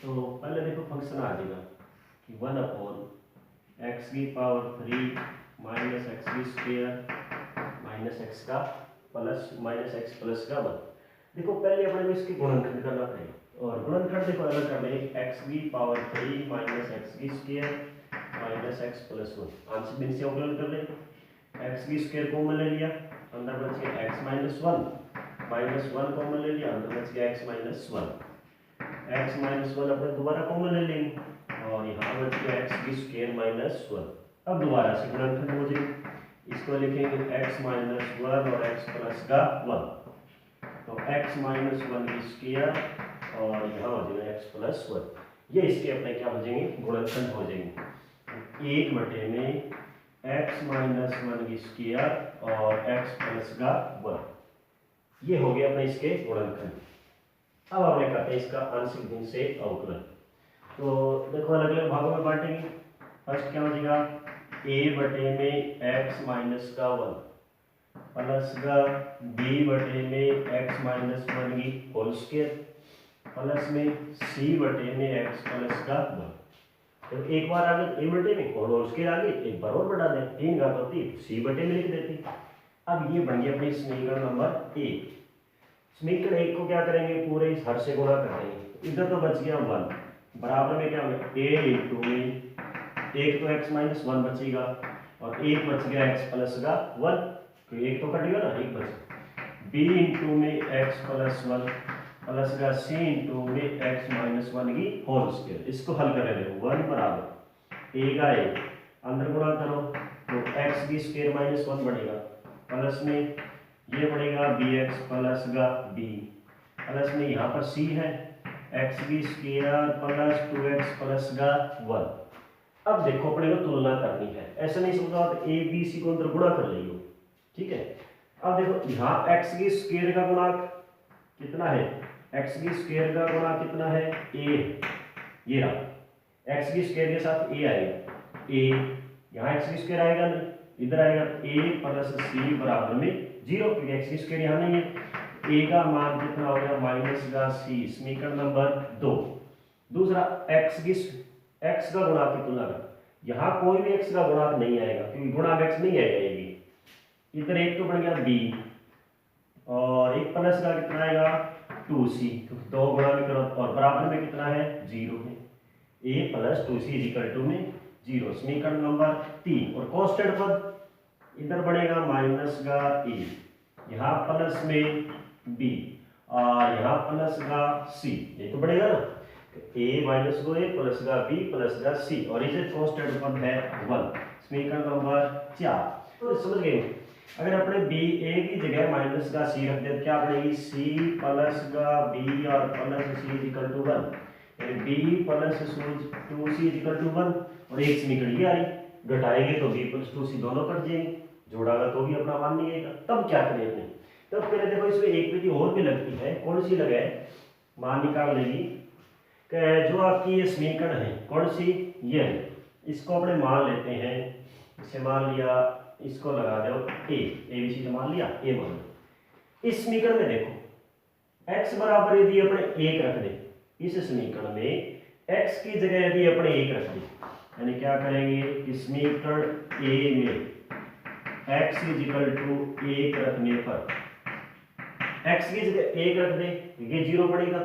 तो पहले देखो फंक्शन आ जाएगा कि 1/x³ minus x² minus x का प्लस माइनस x प्लस का 1। देखो पहले अपने को इसके गुणनखंड करना पड़ेगा और गुणनखंड देखो अलग कर लेंगे x³ minus x² minus x plus 1। Answer बिन से अवकलन कर लें। x² कॉमन ले लिया, अंदर बच गया x माइनस 1 माइनस 1 कॉमन ले लिया, अंदर बच गया x माइनस 1। x माइनस 1 अपने दोबारा कॉमन ले लेंगे और यहाँ बच गया x² माइनस 1। अब दोबारा से गुणनखंड हो जाएगा, इसको लिखेंगे x माइनस 1 और x प्लस का 1। तो x माइनस 1 की स्क्वायर और यहाँ हो जाएगा x प्लस 1। ये इसके अपने क्या हो जाएंगे, गुणनखंड हो जाएंगे। 1 बटे में x माइनस 1 की स्क्वायर और x प्लस का 1, ये हो गया अपने इसके गुणनखंड। अब हमने कहते हैं इसका आंशिक भिन्न से अवकलन। तो देखो अलग अलग भागों में बांटेंगे। फर्स्ट क्या हो जाएगा, a बटे में x माइनस का 1 प्लस का b बटे में x माइनस 1 की होल स्क्वायर प्लस में c बटे में x प्लस का 1। तो एक बार आगे a बटे में और होल स्क्वायर आगे एक बार और बढ़ा दें, 3 घात होती c बटे में लिख देती। अब ये बन गया अपनी समीकरण नंबर 1। समीकरण 1 को क्या करेंगे, पूरे इस हर से गुणा कर देंगे। इधर तो बच गया 1, बराबर में क्या होगा a इंटू में एक तो x माइनस 1 बचेगा और एक बच गया x प्लस का 1, तो एक तो कट गया ना, एक बच b इंटू में x प्लस 1 प्लस का c इंटू में x माइनस 1 की होल स्क्वायर। इसको हल कर रहे हो 1 बराबर a का a अंदर गुणा करो तो x की स्क्वायर माइनस 1 बढ़ेगा प्लस में ये बढ़ेगा bx प्लस का b प्लस में यहाँ पर c है x की स्क्वायर प्लस 2x प्लस का 1। अब देखो अपने को तुलना करनी है, ऐसा नहीं समझा a b c को अंदर गुणा कर लियो, ठीक है। अब देखो यहाँ x की स्क्वायर का गुणा कितना है, x की स्क्वायर का गुणा कितना है a, ये रहा x की स्क्वायर के साथ a आएगा, a यहाँ x की स्क्वायर आएगा नहीं, इधर आएगा a प्लस c बराबर में 0, क्योंकि x की स्क्वायर यहाँ नहीं है। a का मान कितना हो गया माइनस का c, समीकरण नंबर 2। दूसरा x का गुणांक की तुलना कर, यहाँ कोई भी x का गुणांक नहीं आएगा क्योंकि गुणांक x नहीं आएगा ये भी। इधर एक तो बन गया b और एक प्लस का कितना आएगा 2c, तो 2 गुणा में करो और बराबर में कितना है 0 है। a plus 2c equal to में 0, समीकरण नंबर 3। और कांस्टेंट पद इधर बनेगा माइनस का a, यहाँ प्लस में b और यहाँ प्लस का c, ये तो बढ़ेगा ना, a माइनस को a प्लस का b प्लस का c और इसे कांस्टेंट पद है 1, समीकरण नंबर 4। तो समझ गए, अगर अपने b a की जगह माइनस का c रख दे क्या बनेगी c प्लस का b और प्लस c इक्वल टू 1, यानी b plus 2c equal to 1। और एक समीकरण ये आ रही, घटाएंगे तो b प्लस 2c दोनों कट जाएंगे, जोड़ागा तो भी अपना मान नहीं आएगा। तब क्या करें अपने, तब पहले देखो इसमें एक विधि और भी लगती है, कौन सी लगे, मान निकाल लेगी जो आपकी ये समीकरण है कौन सी, ये है, इसको अपने मान लेते हैं। इसे मान लिया, इसको लगा दो a b c मान लिया, a मान लो। इस समीकरण में देखो x बराबर यदि अपने 1 रख दे, इस समीकरण में x की जगह यदि अपने 1 रख दे, यानी क्या करेंगे कि समीकरण a में x इक्वल टू 1 रखने पर x की जगह 1 रख दे, ये 0 बनेगा,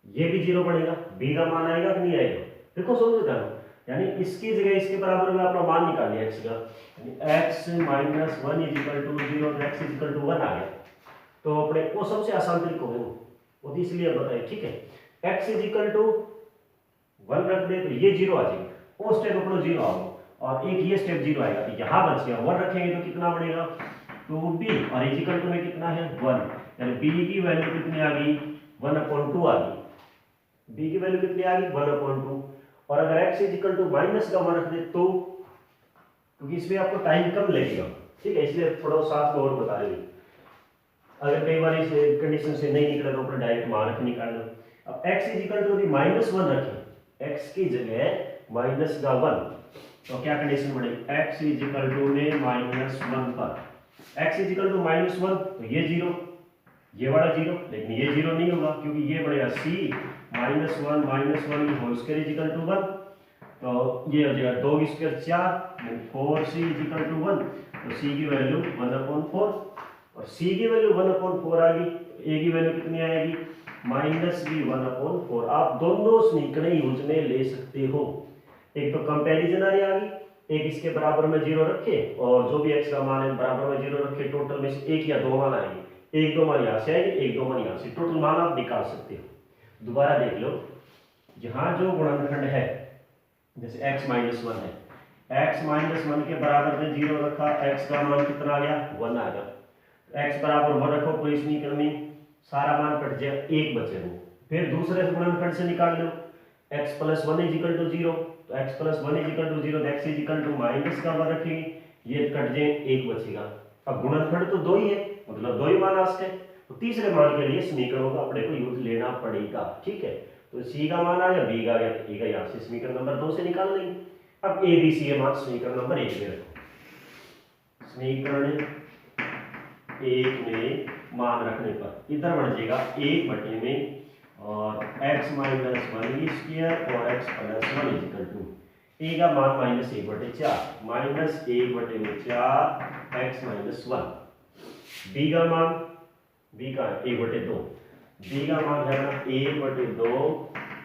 ये भी 0 बनेगा, b का मान आएगा कि नहीं आएगा, देखो समझ करो, यानी इसकी जगह इसके बराबर में अपना मान निकाल लिया x का, यानी x माइनस 1 इक्वल टू 0 और x इक्वल टू 1 आ गया। तो अपने वो सबसे आसान तरीका होगा वो, तो इसलिए बताइए, ठीक है। x इक्वल टू 1 रख दे तो ये 0 आ जाएगा, वो स्टेप अपना 0 आओगे और एक ये स्टेप 0 आएगा, तो यहाँ बच गया 1 रखेंगे तो कितना बनेगा 2b और इक्वल टू में कितना है 1, यानी b की वैल्यू कितनी आ गई 1/2 आ गई, b की वैल्यू कितनी आ गई 1/2। और अगर x इक्वल टू माइनस का 1 रख दे तो, क्योंकि इसमें आपको टाइम कम लगेगा, ठीक है, इसलिए थोड़ा साथ में और बता रहे हैं। अगर कई बार इस कंडीशन से नहीं निकला तो अपना डायरेक्ट मान रख निकाल लो। अब x इक्वल टू यदि -1 रखें, x की जगह माइनस का 1, तो क्या कंडीशन बनेगी x इक्वल टू में -1 पर x इक्वल टू -1 तो ये 0, ये वाला 0, लेकिन ये 0 नहीं होगा क्योंकि ये बढ़ेगा c -1 की whole square is equal to 1, तो ये हो जाएगा 2 की square 4, 4c is equal to 1, तो c की वैल्यू 1/4 और c की वैल्यू 1/4 आ गई, a की वैल्यू कितनी आएगी -b 1/4। आप दोनों समीकरण यूज में ले सकते हो, एक तो कंपैरिजन आ गई, एक इसके बराबर में 0 रखे और जो भी x का मान है बराबर में 0 रखे, टोटल में से एक या दो मान आएंगे, एक दो मान यहाँ से आएंगे, एक दो मान यहाँ से, टोटल मान आप निकाल सकते हो। दोबारा देख लो, यहाँ जो गुणनखंड है जैसे x -1 है, x -1 के बराबर में 0 रखा, x का मान कितना आ गया 1 आ गया, x बराबर 1 रखो, कोई समीकरण में सारा मान कट जाएगा, एक बचे वो। फिर दूसरे गुणनखंड से निकाल लो, x + 1 = 0, तो x + 1 = 0, तो x -1 रखेंगे, ये कट जाए, एक बचेगा। अब गुणनखंड तो दो ही है, मतलब दो ही मान आ सकते, तो तीसरे मान के लिए समीकरणों का अपने को यूज लेना पड़ेगा, ठीक है। तो c का मान आ गया, b का आ गया, तो a का यहाँ से समीकरण नंबर 2 से निकाल लेंगे। अब a b c के मान समीकरण नंबर 1 में रखो, समीकरण 1 में मान रखने पर इधर बढ़ जाएगा 1 बटे में और x - 1 की स्क्वायर और x + 1 इक्वल टू a का मान -1/4 -1/4 x - 1, b का मान, b का 1/2, b का मान है ना 1/2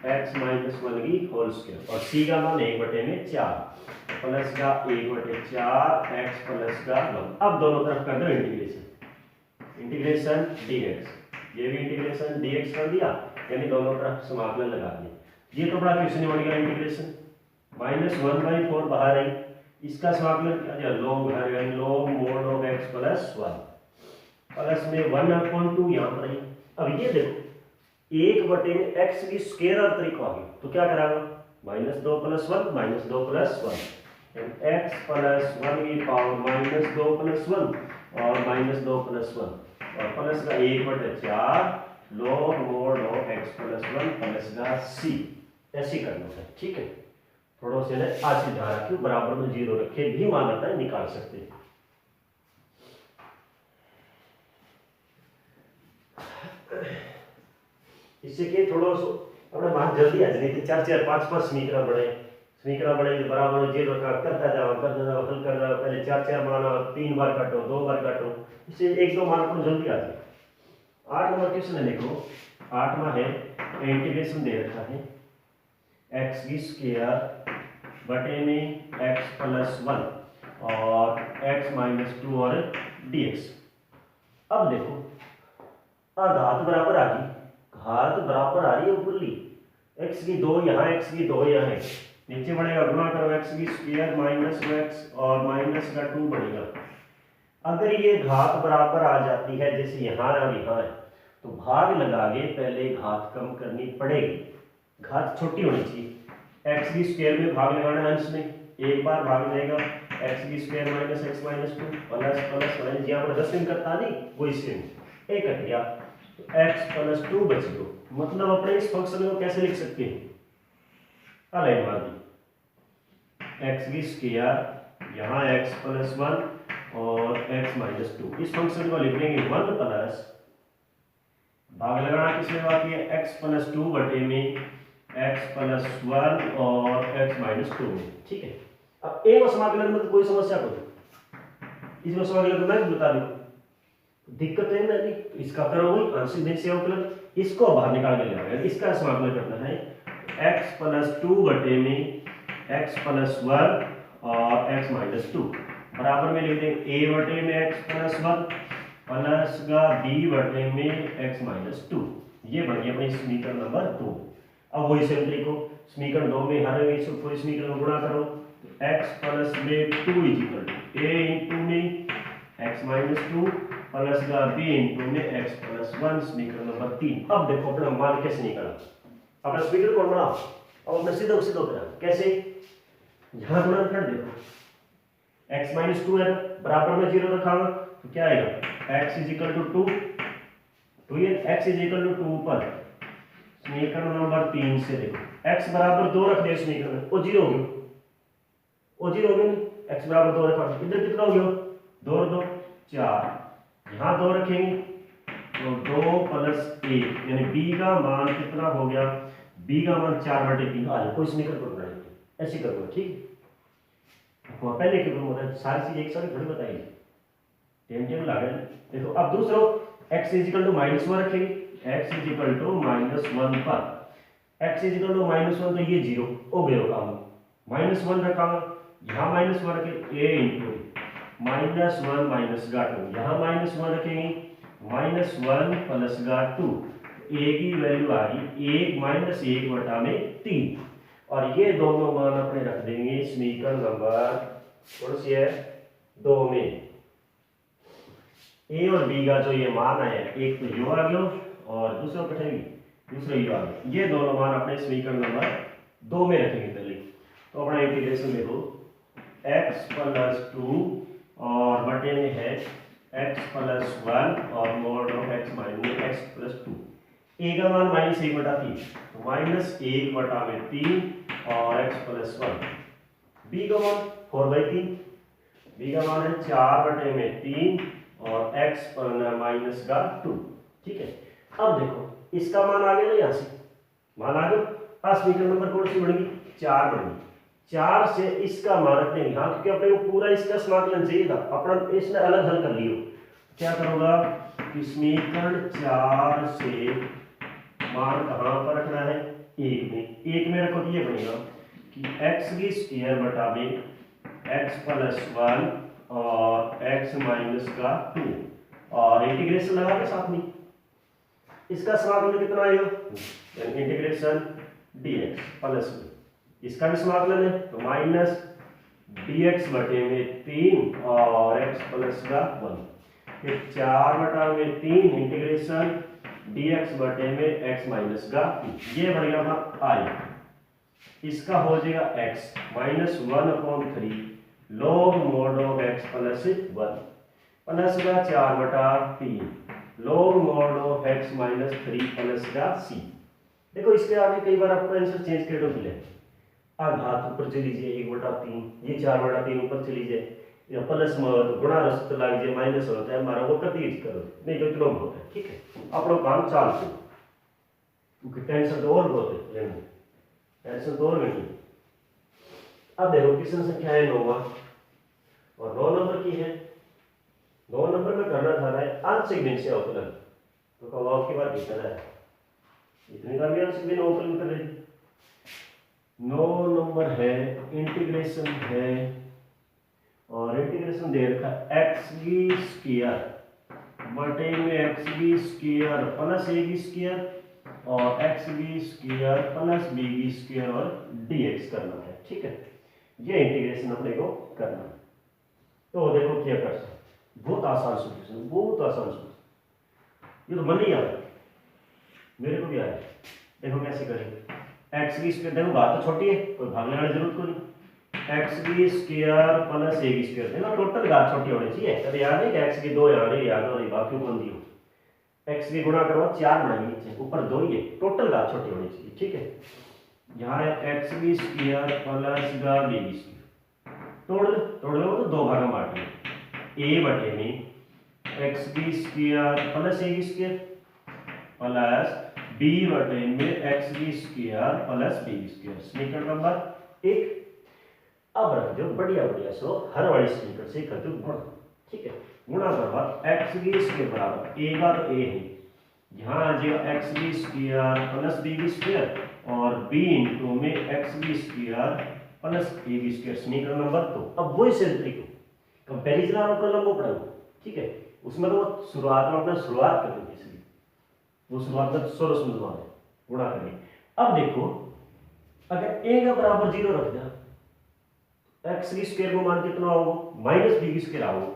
x - 1 की होल स्क्वायर और c का मान 1/4 प्लस का 1/4 x प्लस का 1। अब दोनों तरफ कर दो इंटीग्रेशन dx, ये भी इंटीग्रेशन dx कर दिया, यानी दोनों तरफ समाकलन लगा दिया। ये तो बड़ा क्वेश्चन बन गया इंटीग्रेशन, -1/4 बाहर आई, इसका समाकलन क्या जाए log mod of x + 1 plus में 1/2 यहाँ पर आई। अब ये देखो 1 में x की स्क्वायर और तरीका आ गया, तो क्या करांगा -2 + 1 -2 + 1 x + 1 की पावर -2 + 1 और -2 + 1 और प्लस का 1/4 log mod of x + 1 plus का c, ऐसे करना है, ठीक है। थोड़ा से आज ध्यान रखिए, बराबर में 0 रखे भी मान आता है, निकाल सकते हैं। इससे कि थोड़ा सो अपने मान जल्दी आ जाए, 4 5 5 समीकरण बड़े बराबर में 0 रखा, करता जाओ हल कर जाओ, पहले 4 मान आओ, 3 बार काटो, 2 बार काटो, इससे 1 2 मान को जल्दी आ जाए। 8 नंबर क्वेश्चन है, देखो 8वां है, इंटीग्रेशन दे रखा है x की स्क्वायर बटे में x + 1 और x - 2 और dx। अब देखो घात बराबर आ गई, घात बराबर आ रही है ऊपरली, x की 2 यहाँ, x की 2 यहाँ है, नीचे बढ़ेगा गुणा करो x की स्क्वायर -x और माइनस का 2 बढ़ेगा। अगर ये घात बराबर आ जाती है जैसे यहाँ और यहाँ है, तो भाग लगा के पहले घात कम करनी पड़ेगी, घात छोटी होनी चाहिए। x की स्क्वायर में भाग लगाना अंश में, एक बार भाग जाएगा x की स्क्वायर -x - 2 प्लस यहाँ पर 10 करता नहीं, वो इससे एक कट गया, तो x + 2 बच गया। मतलब अपने इस फंक्शन को कैसे लिख सकते हैं, अलाइन मार दी, x की स्क्वायर यहाँ x + 1 और x - 2, इस फंक्शन को लिख लेंगे 1 प्लस भाग लगाना किसमें बाकी है x + 2 बटे में x + 1 और x - 2 में, ठीक है। अब एक समाकलन में तो कोई समस्या कोई, इसमें समाकलन मैं बता दूं, दिक्कत है ना नहीं, इसका करो वही आंशिक भिन्न से अवकलन, इसको बाहर निकाल के ले आएगा, इसका समाकलन करना है x + 2 बटे में x + 1 और x - 2 बराबर में लिख देंगे a बटे में x + 1 प्लस का b बटे में x - 2, ये बन गया अपनी समीकरण नंबर 2। अब वही सेम तरीको समीकरण 2 में हर पूरे समीकरण को गुणा करो, x + 2 = a * में x - 2 प्लस का b * में x + 1, समीकरण नंबर 3। अब देखो अपना मान कैसे निकाला, अपना समीकरण कौन बनाओ, अब अपने सीधा करा कैसे, यहाँ गुणनखंड देखो x - 2 है, बराबर में 0 रखा हुआ, तो क्या आएगा x = 2, तो ये x = 2 पर समीकरण नंबर 3 से देखो x बराबर 2 रख दे समीकरण में, वो 0 हो गया, वो 0 हो गया, x बराबर 2 रखा, इधर कितना हो गया 2 और 2 4, यहाँ 2 रखेंगे तो 2 + 1 यानी b का मान कितना हो गया बी का मान 4/3 आ जाए, कोई समीकरण पर बनाएंगे ऐसे करूँगा, ठीक। तो पहले क्यों होता सारी चीज एक साथ थोड़ी बताइए, टाइम टेबल आ गया। देखो अब दूसरा x इजिकल टू -1 रखेंगे, x इजिकल टू -1 पर x इजिकल टू -1 तो ये 0 हो गया काम, -1 रखा यहाँ -1 रखे a इंटू -1 माइनस का 2, यहाँ -1 रखेंगे -1 प्लस का 2, a की वैल्यू आ गई 1 -1/3 और ये दोनों मान अपने रख देंगे समीकरण नंबर कौन सी है 2 में। ए और बी का जो ये मान है एक तो यो आ गया और दूसरा कटेगी दूसरा यो आ गया, ये दोनों मान अपने समीकरण नंबर 2 में रखेंगे पहले। तो अपना इंटीग्रेशन देखो x + 2 और बटे में है x + 1 और mode of x - x + 2, a का मान -1/3 तो -1/3 और x + 1, b का मान 4/3, b का मान है 4/3 और x -2, ठीक है। अब देखो इसका मान आ गया ना, यहाँ से मान आ गया, समीकरण नंबर कौन सी बढ़ेगी 4 बढ़ेगी, 4 से इसका मान रख देंगे हाँ, क्योंकि अपने को पूरा इसका समाकलन चाहिए था, अपना इसने अलग हल कर लियो। क्या करूंगा कि समीकरण 4 से मान कहाँ पर रखना है 1 में रखो तो ये बनेगा कि x² बटा में x + 1 और x - 2 और इंटीग्रेशन लगा के साथ में इसका समाकलन कितना आएगा, इंटीग्रेशन dx प्लस में इसका भी समाकलन है तो -dx/3 और x + 1, फिर 4/3 इंटीग्रेशन dx/x - 2, ये बन गया था i, इसका हो जाएगा x -1/3 log mod of x + 1 plus का 4/3 log mod of x - 3 plus का c। देखो इसके आगे कई बार आपको आंसर चेंज करने को मिले, घात ऊपर चली जाए 1/3, ये 4/3 ऊपर चली जाए या प्लस में गुणा रस तो लग जाए माइनस होता है हमारा वो कर दीजिए करो नहीं तो इतना होता है, ठीक है। अपना काम चाल से क्योंकि टेंशन तो और बहुत है, टेंशन तो और नहीं। अब देखो क्वेश्चन संख्या है 9 और 9 नंबर की है, 9 नंबर में करना था है आंशिक भिन्न से अवकलन, तो कब आपके बार कितना है इतनी का भी आंशिक भिन्न अवकलन कर रहे। 9 नंबर है इंटीग्रेशन है और इंटीग्रेशन दे रखा x² बटे में x² प्लस a² और x² प्लस b² और dx करना है, ठीक है। ये इंटीग्रेशन अपने को करना है। तो देखो क्या कर सकते, बहुत आसान सॉल्यूशन, बहुत आसान सॉल्यूशन, ये तो मन नहीं आ रहा मेरे को भी आया। देखो कैसे करेंगे, x², देखो बात तो छोटी है कोई भागने वाली जरूरत को नहीं, x² प्लस a², देखो टोटल घात छोटी होनी चाहिए, कभी याद नहीं कि x की 2 यहाँ नहीं याद हो रही बाकी कौन दी हो, x की गुणा करो 4 बनाएंगे नीचे ऊपर 2 ही है, टोटल घात छोटी होनी चाहिए, ठीक है। यहाँ है x² प्लस का b², तोड़ दो तो 2 भाग में बांट लो, a बटे में x² plus a² plus b बटे में x² प्लस b², समीकरण नंबर 1। अब रख दो बढ़िया बढ़िया सो हर वाली समीकरण से कर दो गुणा, ठीक है। गुणा करवा x² बराबर a का तो a है, यहाँ आ जाएगा x² प्लस b² और b इंटू में x² प्लस a², समीकरण नंबर 2। अब वही से तरीका कंपैरिजन और अपना लंबो पढ़ाओ, ठीक है। उसमें तो शुरुआत में अपना शुरुआत कर देंगे, इसलिए वो शुरुआत में सोलह समझवा है गुणा करेंगे। अब देखो अगर a का बराबर 0 रख दिया x² को मान कितना होगा -b² आओगे,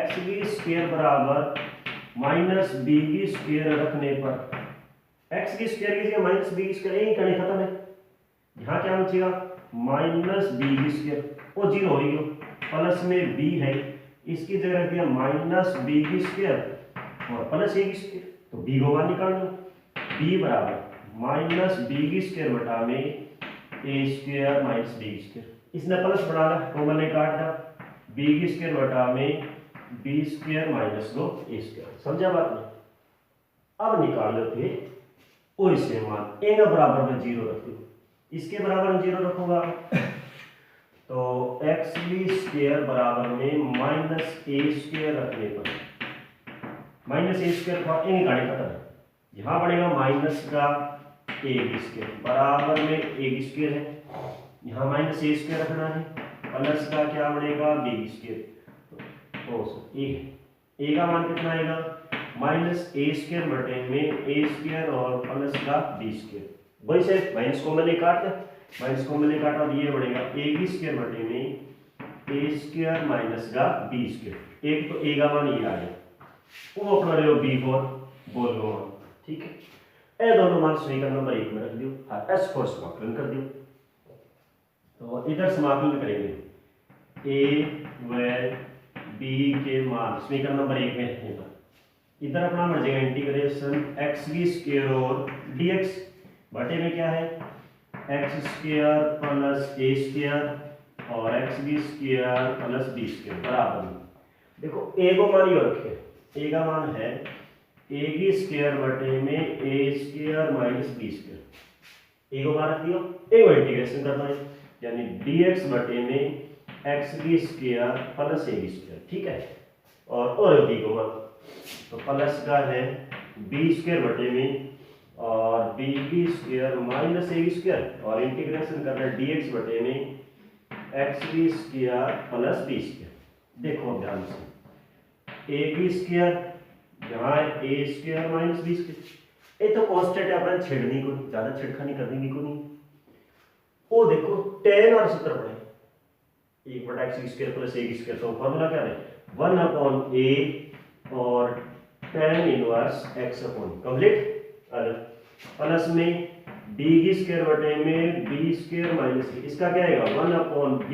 x² बराबर -b² रखने पर x² की जगह -b² यही करने खत्म है, यहाँ क्या बचेगा -b² वो 0 हो गया, प्लस में b है इसकी जगह रख दिया -b² और प्लस a², तो b को मान निकाल दो, b बराबर -b² बटा में a² -b², इसने प्लस बढ़ाना कॉमन ने काट दिया, b² बटा में b² - 2 a², समझा बात में। अब निकाल लो थे ओ इसे मान ए का बराबर में 0 रख दो, इसके बराबर में 0 रखूंगा तो एक्स बी स्क्वायर बराबर में माइनस ए स्क्वायर रखने पर माइनस ए स्क्वायर का ए निकालने का है, यहाँ बनेगा माइनस का ए बी स्क्वायर बराबर में ए बी स्क्वायर है, यहाँ माइनस ए स्क्वायर रखना है, प्लस का क्या बनेगा बी स्क्वायर, ए का मान कितना आएगा माइनस ए स्क्वायर बटे में ए स्क्वायर और प्लस का बी स्क्वायर, वही से माइनस को मैंने काट दिया, माइनस को मैंने काटा तो ये बढ़ेगा ए बी स्क्वायर बटे में ए स्क्वायर माइनस का बी स्क्वायर, एक तो ए का मान ये आ गया, वो अपना ले बी फोर बोल लो, ठीक है। ये दोनों मान समीकरण नंबर 1 में रख दियो, एस फोर समाकलन कर दियो, तो इधर समाकलन करेंगे ए व बी के मान समीकरण नंबर 1 में रखने पर इधर अपना बढ़ जाएगा इंटीग्रेशन एक्स बी स्क्वायर और dx बटे में क्या है x square plus a square और x b square plus b square बराबर में, देखो ए को मान ये रखे, ए का मान है ए बी स्क्वायर बटे में ए स्क्वायर माइनस बी स्क्वायर, ए को मान रख दियो, ए को इंटीग्रेशन करना है यानी dx बटे में x b square plus a b square, ठीक है, और बी को मान तो प्लस का है बी स्क्वायर बटे में और b b square minus a b square और इंटीग्रेशन करना है dx बटे में x b square plus b square, देखो ध्यान से ए बी स्क्वायर यहाँ a square minus b square, ये तो कांस्टेंट है, अपने छेड़नी को ज्यादा छेड़खानी करनी को नहीं, वो देखो tan और सूत्र पड़े 1/x square plus a square, तो फॉर्मूला क्या है 1/a और tan inverse x upon complete plus में b स्क्वायर बटे में b स्क्वायर माइनस ए, इसका क्या आएगा 1/b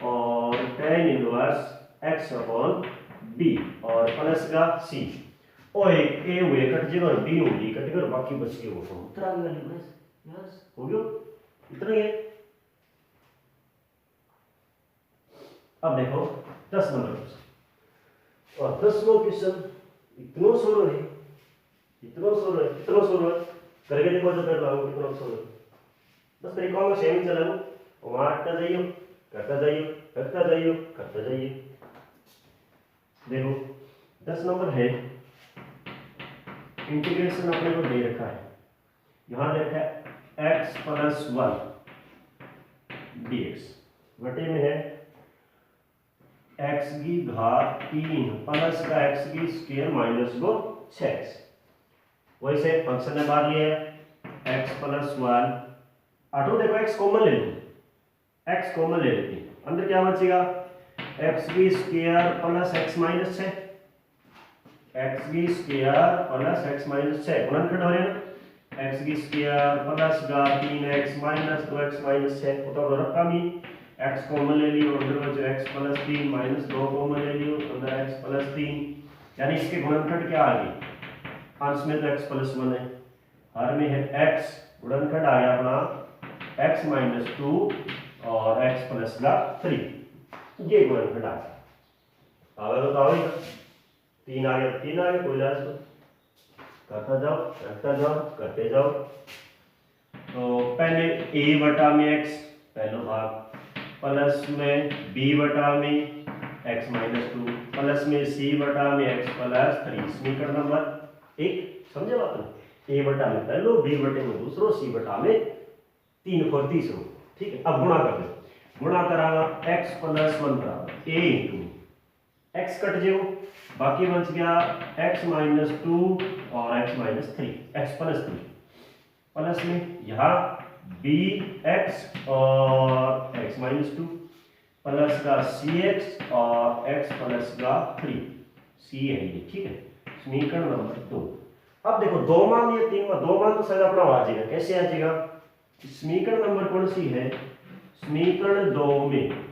और tan inverse x upon b और प्लस का c, और एक a हुए कट जाएगा और b होगी कट कर बाकी बच गया वो फॉर्म उतरा गया, बस हो गया इतना ही है। अब देखो 10 नंबर क्वेश्चन, और 10वां क्वेश्चन इतना सोलो है, इतना सोलो है, इतना सोलो है, करके देखो जो कर लाऊं कितना सोलो है, बस तरीकों में सेम चला लो, वहां करता जाइए करता जाइए करता जाइए करता जाइए। देखो 10 नंबर है, इंटीग्रेशन आपने को दे रखा है, यहां दे रखा है x प्लस 1 dx बटे में है x की घात 3 प्लस का x की स्क्वायर माइनस को 6x, वैसे फंक्शन ने बाहर लिया है x प्लस 1 ऑटो, देखो x कॉमन ले लो, x कॉमन ले लेते हैं, अंदर क्या बचेगा x की square plus x minus 6, x की स्क्वायर प्लस x माइनस 6 गुणनखंड हो रहे हैं ना, x की स्क्वायर प्लस का 3x माइनस 2x माइनस 6 तो रखा भी x कॉमन ले लियो, अंदर बचे x प्लस 3 माइनस 2 कॉमन ले लियो, अंदर x प्लस 3, यानी इसके गुणनखंड क्या आ गई, अंश में तो x प्लस 1 है, हर में है x, गुणनखंड आ गया अपना x माइनस 2 और x प्लस का 3, ये गुणनखंड आ गया, आवेगा तो आवेगा 3 आ गया 3 आ गया, कोई लाज नहीं, करता जाओ करता जाओ करते जाओ। तो पहले a बटा में x पहला भाग, प्लस में b बटा में x माइनस 2 प्लस में c बटा में x प्लस 3, समीकरण नंबर 1 समझे बात है, a बटा में पहलो b बटे में दूसरो c बटा में 3 और तीसरो, ठीक है। अब गुणा कर दो, गुणा करागा x प्लस 1 बराबर a इंटू x कट जाओ, बाकी बच गया x माइनस 2 और x minus 3 x plus 3 plus में यहाँ bx और x माइनस 2 प्लस का cx और x प्लस का 3 c है ये, ठीक है, समीकरण नंबर 2। अब देखो दो मान ये 3 मान, दो मान तो शायद अपना आ जाएगा, कैसे आ जाएगा, समीकरण नंबर कौन सी है, समीकरण 2 में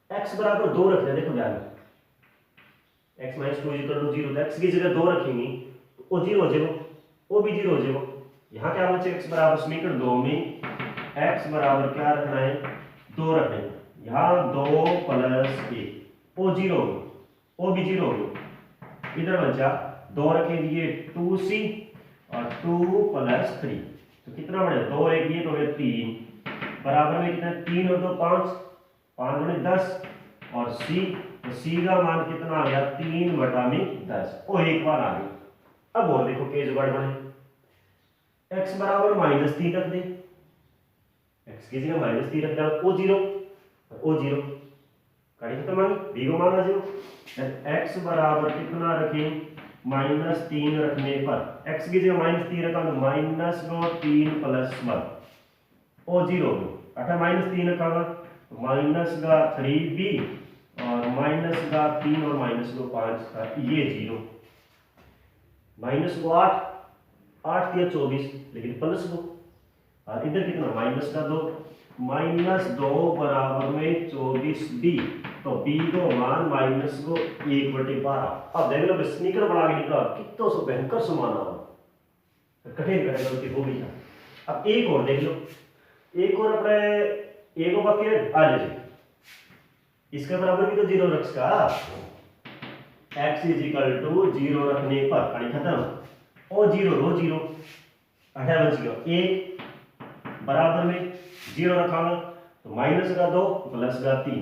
x बराबर 2 रख दिया, देखो ध्यान x माइनस 2 इक्वल टू 0, तो x की जगह 2 रखेंगे तो वो 0 हो जाएगा, वो भी 0 हो जाएगा, यहाँ क्या बचे x बराबर समीकरण 2 में x बराबर क्या रखना है 2 रखना है, यहाँ 2 प्लस 1 वो 0 हो गया, वो भी 0 हो गया, इधर बचा 2 रखेंगे 2c और 2 प्लस 3, तो कितना बनेगा 2 एक ये तो हो गया 3, बराबर में कितना 3 और 2 5, 5 गुणे 10 और सी, तो सी का मान कितना आ गया 3 बटा में 10, वो एक बार आ गई। अब और देखो के जुगाड़ बने, x बराबर -3 रख दे, x की जगह -3 रख दे, ओ 0 और ओ 0 कड़ी खत्म आ गई, b को मान आ जाओ, x बराबर कितना रखें -3 रखने पर x की जगह -3 रखा तो -3 प्लस 1 ओ 0 अठा -3 रखा -3b और -3 और -5 का ये 0, -8 8 या 24 लेकिन +2 और इधर कितना -2 -2 बराबर में 24b, तो b को मान -1/12। अब देख लो स्नीकर बना के निकला कितना सो भयंकर समाना कठिन करेगा गलती हो गई। अब एक और देख लो, एक और अपने एक को बाकी आ लीजिए, इसके बराबर भी तो 0 रख का, x = 0 रखने पर कहानी खत्म, ओ 0 रो 0 अठा बच गया, एक बराबर में 0 रखा तो -2 प्लस 3,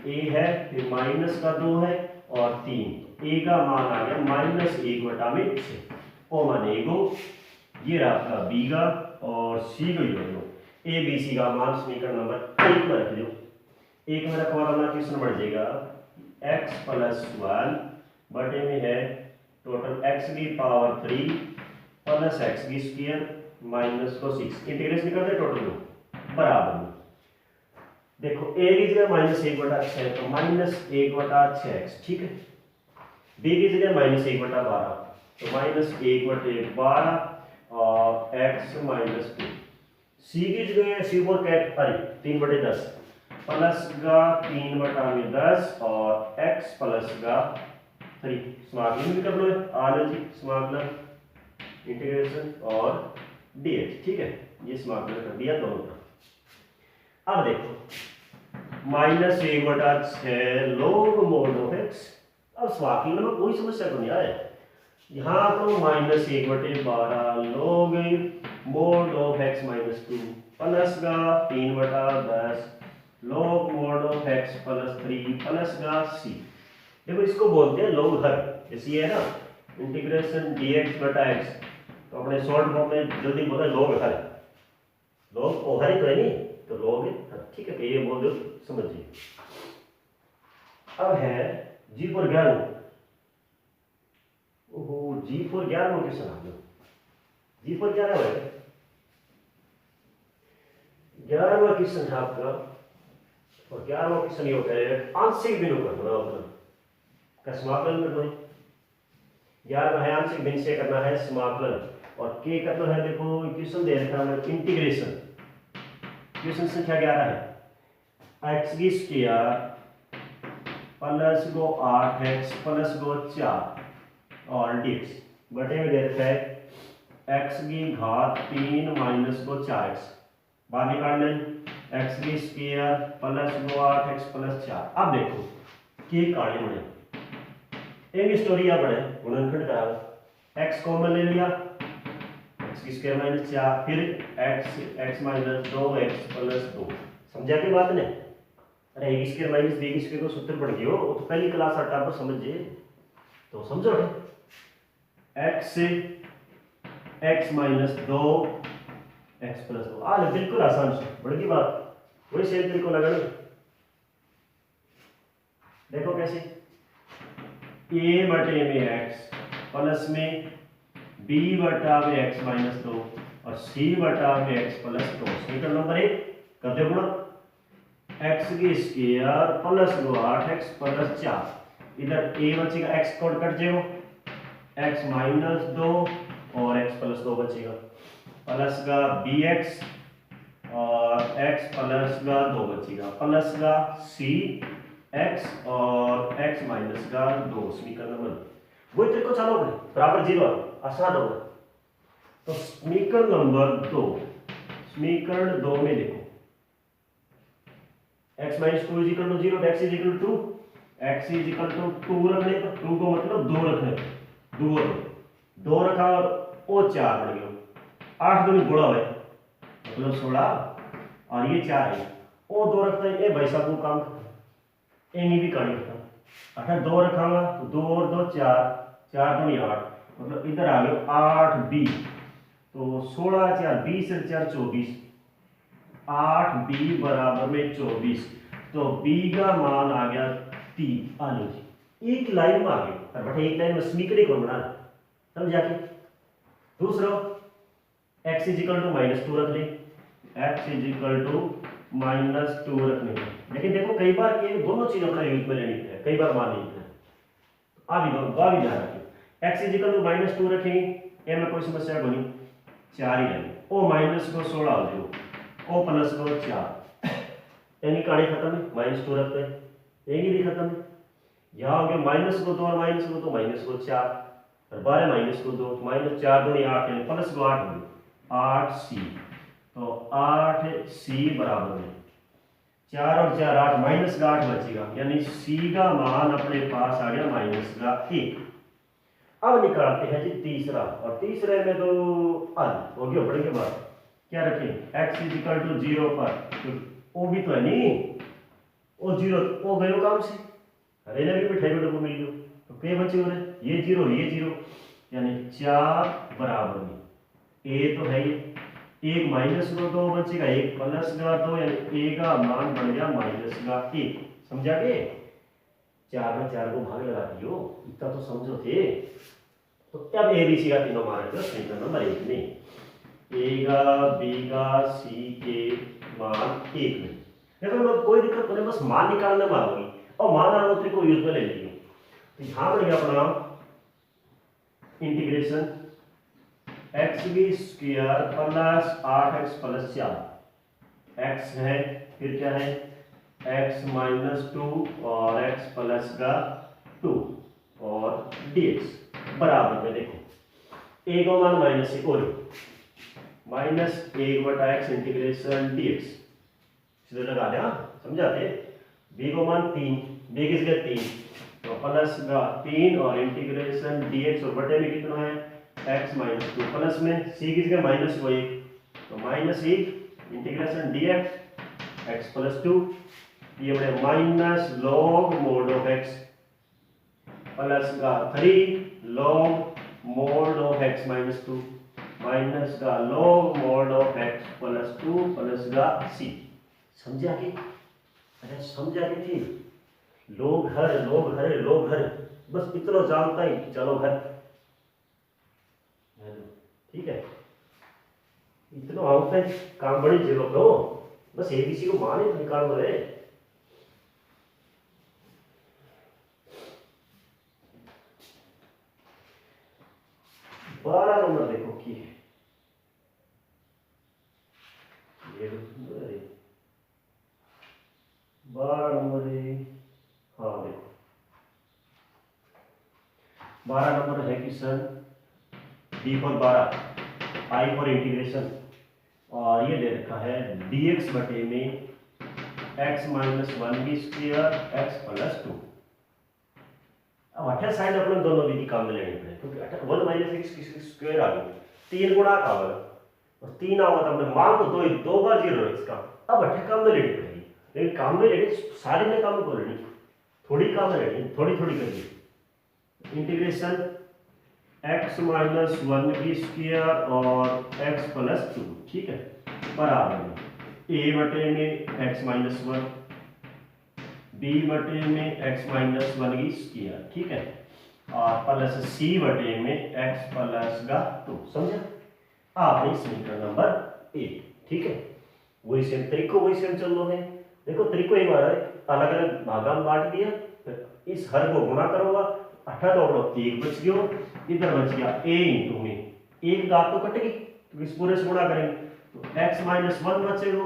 a है फिर -2 है और 3, a का मान आ गया -1/6, ओ मान एगो, ये रहा आपका b का और c को जोड़ लो, a b c का मान समीकरण नंबर 1 में रख दो, एक में रखवा वाला क्वेश्चन बढ़ जाएगा x + 1 बटे में है टोटल x की पावर 3 प्लस x की स्क्वायर -6, इंटीग्रेशन करते टोटल को बराबर में देखो a की जगह -1/6 तो -1/6x, ठीक है, b की जगह -1/12 तो -1/12 और x -2, c की जगह c4 कैट 3/10 प्लस का 3/10 और x प्लस का 3, समाकलन भी कर लो, आलजी समाकलन इंटीग्रेशन और dx, ठीक है, ये समाकलन कर दिया दोनों का। अब देखो -1/6 log mod of x, अब समाकलन में कोई समस्या तो नहीं आए, यहाँ तो -1/12 log mod of x -2 plus का 3/10 log mod of x + 3 plus का c, देखो इसको बोलते हैं log हर, जैसे ये है ना इंटीग्रेशन dx/x, तो अपने शॉर्ट फॉर्म में जल्दी बोला log हर, log ओ हर ही तो है नहीं तो log हर, ठीक है, ये बोल दो समझिए। अब है g पर 11, ओहो g पर 11 कैसे आ गया, g पर 11 है 11वां क्वेश्चन है आपका, और 11वां क्वेश्चन ये होता है आंशिक बिंदु का मतलब का समाकलन करना है, 11वां है आंशिक बिंदु से करना है समाकलन, और के करना है, देखो क्वेश्चन दे रखा है इंटीग्रेशन, क्वेश्चन संख्या 11 है x की स्क्वायर प्लस को 8x प्लस को 4 और dx बटे में दे रखा है x की घात 3 माइनस को 4x, बाहर निकाल लें x की स्क्वायर प्लस को 8x प्लस 4। अब देखो के काटे बने एक स्टोरी आप पढ़े गुणनखंड करा, x कॉमन ले लिया x की स्क्वायर -4 फिर x - 2x + 2, समझा के बात ने, अरे a की स्क्वायर - b की स्क्वायर को सूत्र पढ़ गए हो, वो तो पहली क्लास आटा पर समझिए तो समझो, x से x - 2x + 2 आ बिल्कुल आसान से बड़ी बात, वही सेम तरीको लगा, देखो कैसे a बटे में x प्लस में b बटा में x - 2 और c बटा में x + 2, समीकरण नंबर 1 कर दो गुणा, x की स्क्वायर प्लस 8x प्लस 4, इधर a बचेगा x कोड कट जाएगा, x - 2 और x + 2 बचेगा, प्लस का bx और x प्लस का 2 बचेगा, प्लस का c x और x माइनस का 2, समीकरण नंबर वही तरीको चालू करें बराबर 0 आसान होगा। तो समीकरण नंबर 2, समीकरण 2 में देखो x - 2 = 0 तो x = 2, x = 2 रखने पर 2 को मतलब 2 रखने पर 2 रखा वो 4 बढ़ गया 8 दूनी 16 है मतलब 16 और ये 4 है वो 2 रखते हैं। ये भाई साहब वो काम एनी भी कहानी खत्म। अगर 2 रखांगा तो 2 और 2 4 4 दूनी 8 मतलब इधर आ गया 8 बी तो 16 4 20 और 4 24 8 बी बराबर में 24 तो बी का मान आ गया 3। आ लो जी एक लाइन में आ गया और बटे एक लाइन में समीकरण कौन बना समझा के। दूसरा x इजिकल टू -2 रख ले x इजिकल टू -2 रखने के लेकिन देखो कई बार ये दोनों चीज अपना यूज में लेनी है कई बार मान नहीं है आ भी ध्यान रखिए x इजिकल टू -2 रखेंगे ये में कोई समस्या नहीं 4 ही रहेंगे ओ माइनस को 16 हो जाओ ओ प्लस को 4 यानी कहानी खत्म है -2 रखते हैं ये भी खत्म है। यहाँ हो गया माइनस को 2 और माइनस को 2 माइनस को 4 और 12 माइनस को 2 माइनस 4 दूनी 8 है प्लस को 8 हो 8 सी तो 8 सी बराबर में 4 और 4 8 माइनस का 8 बचेगा यानी सी का मान अपने पास आ गया माइनस का 1। अब निकालते हैं जी तीसरा और तीसरे में तो हल हो गया बढ़ के बाद क्या रखें x इजिकल टू 0 पर तो वो भी तो है नहीं वो 0 वो गयो काम से अरे ना भी मिठाई को मिल गयो तो क्या बचे हो ये 0 यानी 4 बराबर में ए तो है ये एक माइनस का 2 बचेगा एक प्लस का 2 यानी ए का मान बन गया माइनस का 1। समझा के 4 में 4 को भाग लगा दियो इतना तो समझो थे। तो अब ए बी सी का तीनों मान रखो समीकरण नंबर 1 में ए का बी का सी के मान 1 में देखो कोई दिक्कत नहीं बस मान निकालने में होगी और मान आरोत्री को यूज में ले लीजिए। तो यहां पर अपना integration x b square plus 8x plus 4 x है फिर क्या है x माइनस 2 और x प्लस का 2 और dx बराबर में देखो a का मान माइनस 1 और माइनस 1 बटा x इंटीग्रेशन dx सीधे लगा दे समझाते b को मान 3 b किसके 3 तो प्लस का 3 और इंटीग्रेशन dx और बटे में कितना है x माइनस 2 प्लस में c किसके माइनस को 1 तो minus 1 integration dx x plus 2 ये बड़े minus log mode of x plus का 3 log mode of x minus 2 minus का log mode of x plus 2 plus का c। समझा के अरे समझा के थी लोग हर बस इतना जानता ही चलो घर ठीक है इतना आउट है काम बड़ी जरूरत हो बस एबीसी को माने निकाल रहे 12 नंबर देखो की ये 12 नंबर है हाँ देखो 12 नंबर है question D for 12 I for integration और ये दे रखा है dx बटे में x minus 1 b square x plus 2। अब अठा साइड अपने दोनों विधि काम में लेनी पड़े क्योंकि 1 माइनस एक्स की स्क्वायर आ गई 3 गुणा का होगा और 3 आवा तो हमने मान तो दो बार 0 है इसका अब अठा काम में लेनी पड़ेगी लेकिन काम में लेनी सारी में काम को लेनी थोड़ी काम में लेनी थोड़ी करिए integration x minus 1 b square और x प्लस 2 ठीक है बराबर में a बटे में x माइनस 1 b बटे में x माइनस 1 की स्क्वायर ठीक है और प्लस c बटे में x प्लस का 2। समझा आपने समीकरण नंबर 1 ठीक है वही सेम तरीको वही सेम चल रहा है। देखो तरीको एक बार अलग अलग भागा में बांट दिया इस हर को गुणा करोगा 18 तो 1 बच गया इधर बच गया a इंटू में एक दांत तो कटेगी तो इस पूरे से गुणा करेंगे तो x माइनस 1 बचेगा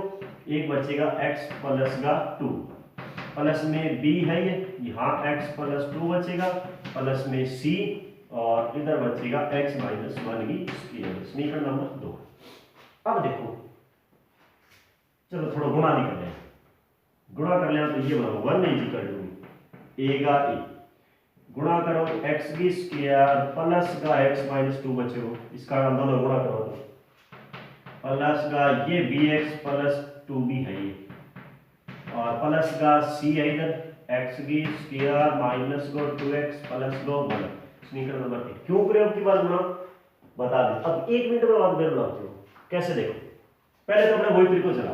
एक बचेगा x प्लस का 2 प्लस में b है ये यहाँ x प्लस 2 बचेगा प्लस में c और इधर बचेगा x माइनस 1 की स्क्वायर समीकरण नंबर 2। अब देखो चलो थोड़ा गुणा निकल जाए गुणा कर लिया तो ये बना 1 इजिकल टू a का a गुणा करो एक्स बी स्क्वायर प्लस का एक्स माइनस 2 बचे हो, इसका दोनों गुणा करो प्लस का ये बी एक्स प्लस 2b है ये, और प्लस का सी है इधर एक्स बी स्क्वायर माइनस को 2x प्लस को 1 समीकरण नंबर 3। क्यों प्रयोग की बात बना बता दे। अब 1 मिनट में बात कर बनाते हो कैसे, देखो पहले तो अपने वही तरीको चला,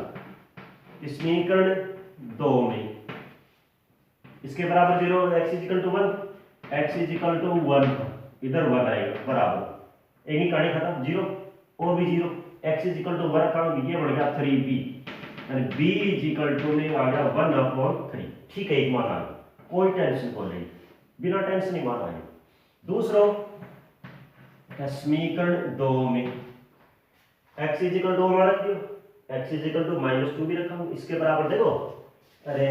समीकरण 2 में इसके बराबर 0 x is equal to 1, x is equal to 1 इधर 1 आएगा बराबर एक ही कहानी खत्म, 0 और भी 0, x इज इक्वल टू 1 का ये बढ़ गया 3b और b इज इक्वल टू में आ गया 1/3। ठीक है, एक मान आ गया, कोई टेंशन को नहीं, बिना टेंशन ही मान आ गया। दूसरा समीकरण 2 में x इज इक्वल टू हमारा क्यों x इज इक्वल टू -2 भी रखा हूं, इसके बराबर देखो अरे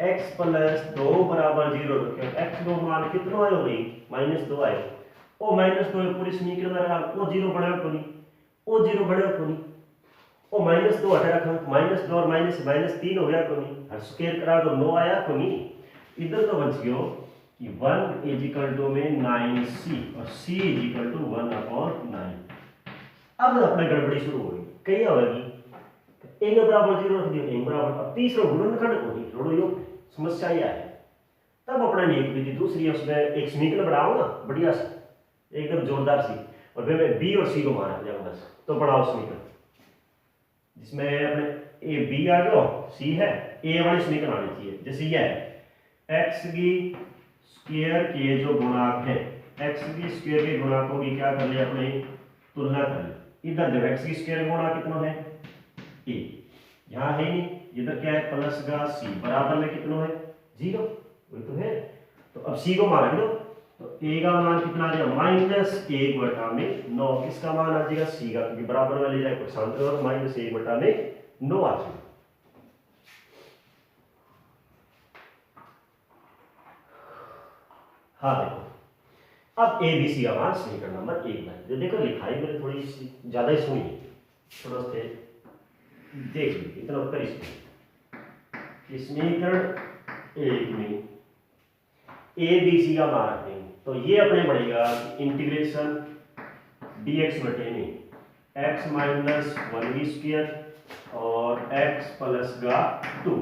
x प्लस 2 बराबर 0 रखो, x दो मान कितना आयो भाई -2 आयो, ओ -2 पूरी समीकरण में रखा, ओ 0 बढ़ाओ को नहीं, ओ 0 बढ़ाओ को नहीं, ओ -2 हटा रखा, -2 और -3 हो गया को नहीं, हर स्क्वायर करा तो 9 आया को नहीं, इधर तो बच गयो कि 1 इज इक्वल टू में 9c और c इज इक्वल टू 1/9। अब अपने गड़बड़ी शुरू हो गई, कहीं होगी एक बराबर 0 रख दिया, एक बराबर, अब तीसरा गुणनखंड को नहीं छोड़ो, यो समस्या ही है। तब अपने ने एक विधि दूसरी उसमें एक समीकरण बनाओ ना बढ़िया सी एकदम जोरदार सी, और फिर मैं बी और सी को मारा जाऊँ बस, तो बनाओ समीकरण जिसमें अपने ए बी आ गया, सी है, ए वाली समीकरण आनी चाहिए। जैसे ये है एक्स की स्क्वायर के जो गुणांक है, एक्स की स्क्वायर के गुणांकों की क्या कर ले अपने तुलना कर ले। इधर देखो एक्स की स्क्वायर गुणा कितना है ए, यहाँ है नहीं, इधर क्या है प्लस का सी बराबर में कितना है 0, वही तो है। तो अब सी को मान लो, तो ए का मान कितना आ जाएगा -1/9, किसका मान आ जाएगा सी का, क्योंकि बराबर में ले जाए पक्षांतर और -1/9 आ जाएगा। हाँ देखो अब ए बी सी का मान समीकरण नंबर 1 में जो देखो लिखाई मैंने थोड़ी सी ज्यादा ही सुनी, थोड़ा सा देख लीजिए इतना उत्तर समीकरण 1 में ए बी सी का मान रखेंगे, तो ये अपने बढ़ेगा इंटीग्रेशन dx बटे में x माइनस 1b स्क्वायर और x प्लस का 2,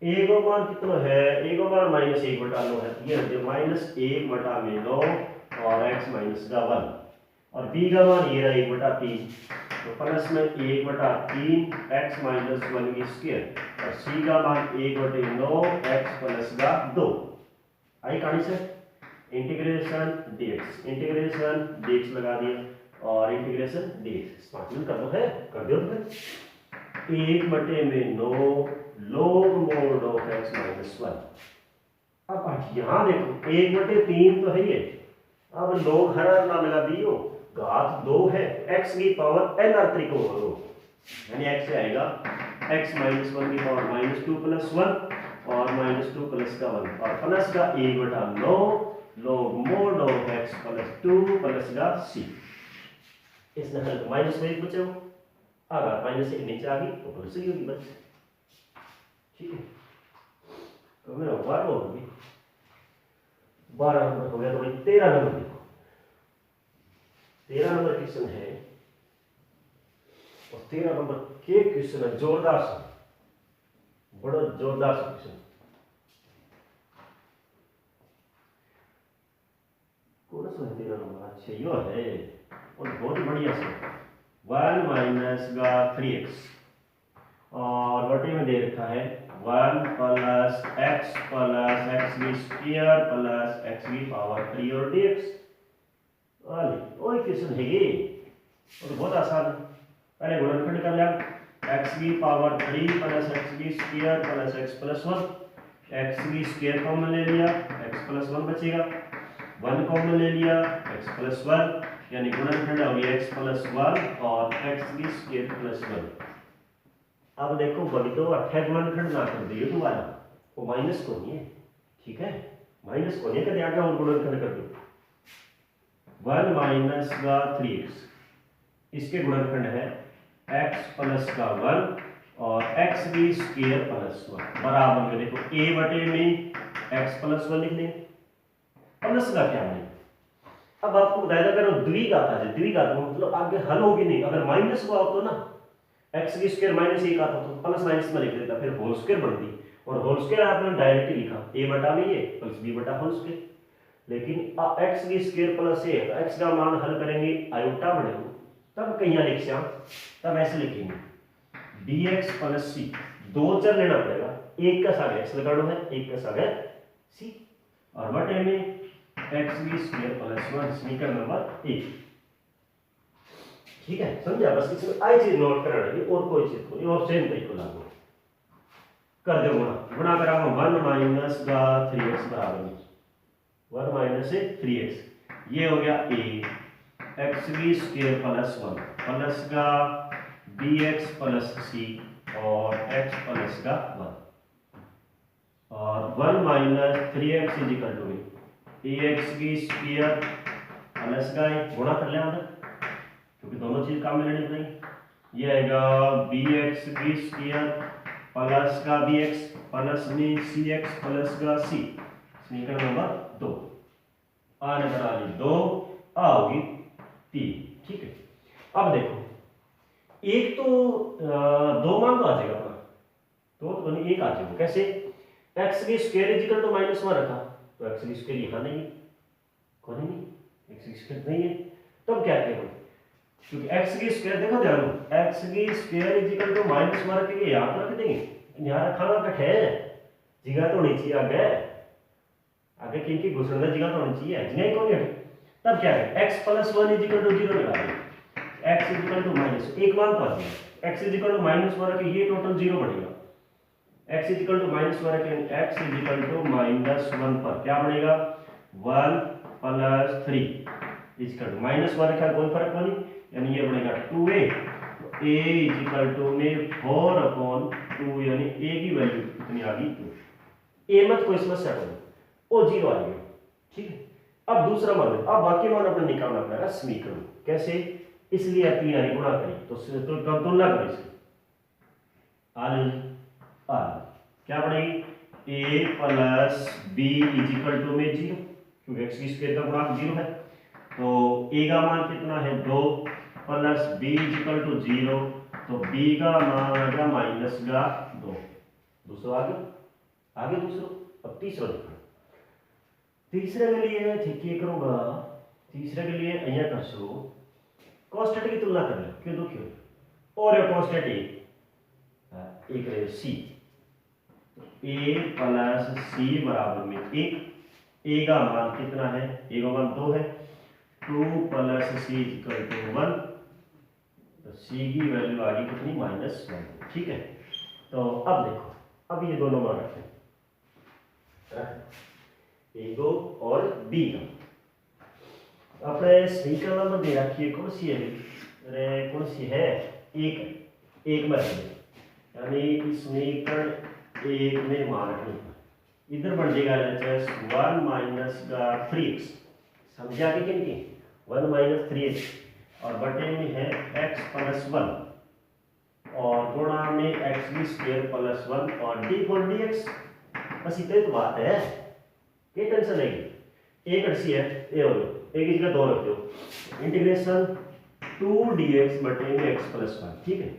a का मान कितना है, a का मान -1/9 है, ये -1/9 और x माइनस का 1, और b का मान ये रहा 1/3, तो प्लस में 1/3 x माइनस 1b स्क्वायर और c का मान 1/9 x प्लस का 2। आई कहानी से इंटीग्रेशन dx लगा दिया और इंटीग्रेशन dx स्मार्टली कर दो, है कर दो, 1/9 log mod of x minus 1। अब यहाँ देखो 1/3 तो है ये, अब log हर ना लगा दियो, घात 2 है, x की पावर n r त्रिकोण हो, यानी x से आएगा x माइनस 1 की पावर -2 प्लस 1 और -2 प्लस का 1 और प्लस का 1/9 log mod of x plus 2 plus का c। इसने हल माइनस में बचे हो, अगर माइनस से नीचे आ गई तो प्लस ही होगी बस, ठीक है। तो मेरा 12 हो गई, 12 नंबर हो गया, तो 13 नंबर देखो, 13 नंबर क्वेश्चन है, और 13 नंबर के क्वेश्चन है जोरदार सा, बड़ा जोरदार सा क्वेश्चन, कौन सा है 13 नंबर, अच्छा यो है, और बहुत बढ़िया से 1 माइनस का 3x और बटे में दे रखा है 1 प्लस x की स्क्वायर प्लस x की पावर 3 और dx, वही क्वेश्चन है ये, और बहुत आसान है। पहले गुणनखंड कर लिया, x की पावर 3 प्लस x की square plus x plus 1, x की स्क्वायर कॉमन ले लिया, x प्लस 1 बचेगा, 1 कॉमन ले लिया, x प्लस 1, यानी गुणनखंड हो गया x प्लस 1 और x की स्क्वायर प्लस 1। अब देखो बड़ी तो 28 गुणनखंड ना कर दियो दोबारा, वो माइनस को नहीं है, ठीक है, माइनस को नहीं कर दिया, आगे और गुणनखंड कर दो, 1 माइनस का 3x, इसके गुणनखंड है x प्लस का 1 और x की स्क्वायर प्लस 1 बराबर में देखो a बटे में x प्लस 1 लिख लें, प्लस का क्या बनेगा। अब आपको बताया था अगर द्विघात आ जाए, द्विघात मतलब आगे हल होगी नहीं, अगर माइनस हुआ तो ना एक्स की स्क्वायर माइनस एक आता तो प्लस माइनस में लिख देता, फिर होल स्क्वायर बनती, और होल स्क्वायर आपने डायरेक्ट लिखा a बटा में ये प्लस b बटा होल स्क्वायर। लेकिन एक्स की स्क्वायर प्लस ए, तो एक्स का मान हल करेंगे आयोटा बढ़ेगा, तब कहीं लिख श्याम, तब ऐसे लिखेंगे dx प्लस सी, दो चर लेना पड़ेगा, एक का साग एक्स लगा दो है, एक का साग है सी, और बटे में एक्स की स्क्वायर प्लस 1 समीकरण नंबर 1। ठीक है, समझा। बस इसमें आई चीज नोट कर रही और कोई चीज को नहीं, और सेम तरीके को लागू कर दो। गुणा गुणा करा 1 माइनस का 3x बराबर 1 माइनस से 3x, ये हो गया a एक्स की स्क्वायर प्लस 1 प्लस का bx प्लस c और x प्लस का 1, और 1 minus 3x is equal to ax की स्क्वायर प्लस का गुणा कर लिया अंदर, क्योंकि दोनों चीज काम में लेनी पड़ेगी। ये आएगा bx की स्क्वायर प्लस का bx प्लस में cx प्लस का c, समीकरण नंबर 2, आने बना ली 2, आ होगी 3। ठीक है, अब देखो एक तो दो मान तो आ जाएगा अपना, तो बनी एक आ जाएगा कैसे, x की square is equal to minus 1 रखा, तो x की स्क्वायर यहाँ नहीं है, कौन नहीं, x की स्क्वायर नहीं है, तब क्या करें, क्योंकि x की स्क्वायर देखो ध्यान दो, x की square is equal to minus 1 रखेंगे, यहाँ पर रख देंगे, यहाँ रखा कट है, जगह तो होनी चाहिए आगे, आगे क्योंकि घुसने जगह तो होनी चाहिए, जगह कौन है, तब क्या है x plus 1 is equal to 0 लगा देंगे, x is equal to minus एक मान तो आ जाएगा, x is equal to minus 1 रखें, ये टोटल 0 बनेगा, x is equal to minus 1 रखें, x is equal to minus 1 पर क्या बनेगा 1 plus 3 is equal to minus 1 रखा, कोई फर्क नहीं, यानी ये बनेगा 2a, तो a इज इक्वल टू में 4/2, यानी a की वैल्यू कितनी आ गई 2, a मत कोई समस्या करो, वो 0 आ गया। ठीक है, अब दूसरा मान, अब बाकी मान अपने निकालना पड़ेगा समीकरण, कैसे, इसलिए 3 यानी गुणा करें तो तुलना करें इसकी, क्या पड़ेगी a plus b is equal to में 0, क्योंकि x की स्क्वायर का गुणांक 0 है, तो a का मान कितना है 2 plus b is equal to 0, तो b का मान आ गया माइनस का 2, दूसरा आगे दूसरा। अब तीसरा देखो, तीसरे के लिए ठीक ये करूंगा, तीसरे के लिए अहिया कर सो कांस्टेंट की तुलना कर ले, क्यों दो क्यों, और ये कांस्टेंट एक रहे c, a प्लस c बराबर में 1, a का मान कितना है, a का मान 2 है, 2 प्लस c इक्वल टू 1, तो c की वैल्यू आ गई कितनी -1। ठीक है, तो अब देखो, अब ये दोनों मान रखें, a को और b का, अपने समीकरण नंबर दे रखिए, कौन सी है, अरे कौन सी है, एक में रखिए, यानी समीकरण 1 में मान रखने, इधर बढ़ जाएगा एलएचएस 1 माइनस का 3x, समझा कि किनकी 1 माइनस 3x, और बटे में है x प्लस 1 और गुणा में x की स्क्वायर प्लस 1 और d फॉर dx, बस इतनी तो बात है, क्या टेंशन है, एक अर्सी है, ये हो गया, एक की जगह 2 रख दो, इंटीग्रेशन 2dx बटे में x प्लस 1। ठीक है,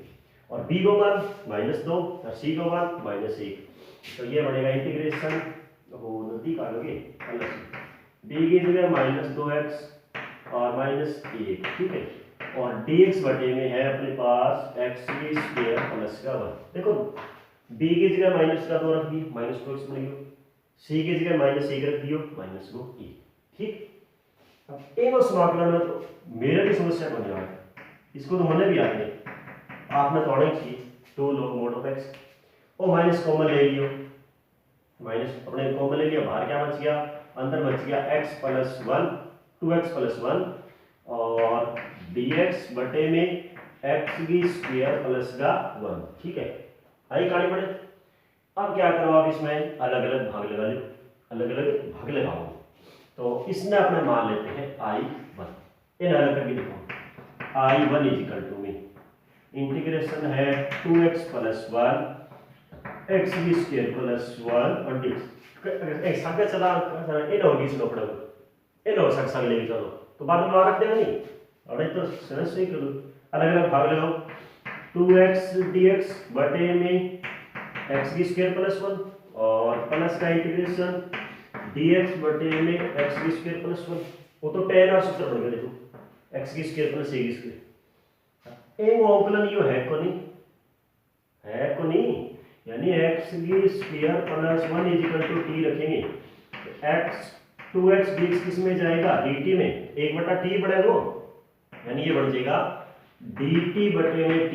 और b को मान -2 और c को मान -1, तो ये बनेगा इंटीग्रेशन, वो नजदीक आ लोगे प्लस b की जगह -2x और -1। ठीक है, और dx बटे में है अपने पास x की स्क्वायर प्लस का 1, देखो b की जगह -2 रख दी, -2x बनेगा, c की जगह -1 रख दियो, -2e। ठीक, अब एक समाकलन में तो मेरे भी समस्या को नहीं आ रहा, इसको तो मैंने भी आ गया, आपने तो आना ही चाहिए, 2 log mod of x, और माइनस कॉमन ले लियो, माइनस अपने कॉमन ले लिया, बाहर क्या बच गया, अंदर बच गया x प्लस 1 2x प्लस 1 और dx बटे में x की स्क्वायर प्लस का 1। ठीक है, आई कहानी पड़े, अब क्या करो, आप इसमें अलग अलग भाग लगा लो, अलग अलग भाग लगाओ, तो इसमें अपने मान लेते हैं I1, इन अलग करके देखो, I1 इज इक्वल टू में इंटीग्रेशन है 2x प्लस 1 x की स्क्वायर प्लस 1 और dx, एक संख्या चला इन होगी स्लो पड़ेगा, इन और सक्स आगे लेके चलो तो बाद में रख देगा नहीं। और तो सरस से करो, अलग अलग भाग लगाओ। 2x dx बटे में एक्स की स्क्वायर प्लस 1 और प्लस का इंटीग्रेशन dx बटे में एक्स की स्क्वायर प्लस 1। वो तो tan और सूत्र बन गया देखो, एक्स की स्क्वायर प्लस ए की स्क्वायर। ए वो अवकलन यो है को नहीं, यानी एक्स की square plus 1 equal to T रखेंगे। एक्स 2x dx किस में जाएगा, dt में, 1/t बढ़ेगा वो, यानी ये बढ़ जाएगा dt बटे में t।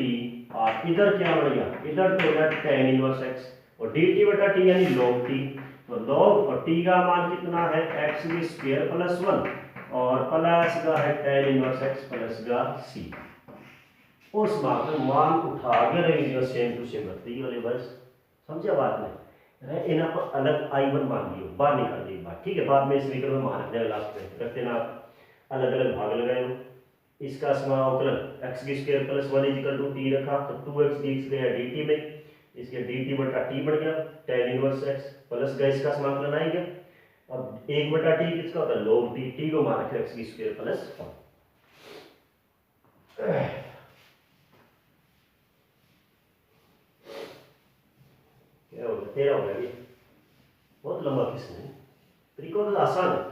और इधर क्या बढ़ गया, इधर तो होगा tan इनवर्स x और dt बटा t यानी log t। तो log और t का मान कितना है, x की स्क्वायर प्लस 1 और प्लस का है tan इनवर्स x प्लस का c। उस मान उठा के रही सेम टू सेम रखते ही वाले बस, समझे बात में। इन आप अलग i1 मान लियो, बाहर निकाल दिए बात, ठीक है। बाद में इस निकल में मान रख देगा लास्ट में, रखते ना आप अलग अलग भाग लगाए हो। इसका समाकलन एक्स की square plus 1 equal to T रखा तो 2x dx गया dt में, इसके dt बटा t बढ़ गया tan इनवर्स x प्लस का इसका समाकलन आएगा। अब 1/t किसका होता है, log t, t को मान रखे एक्स की स्क्वायर प्लस 1। क्या हो गया, 13 हो गया ये, बहुत लंबा किस्म है। तरीका तो आसान है,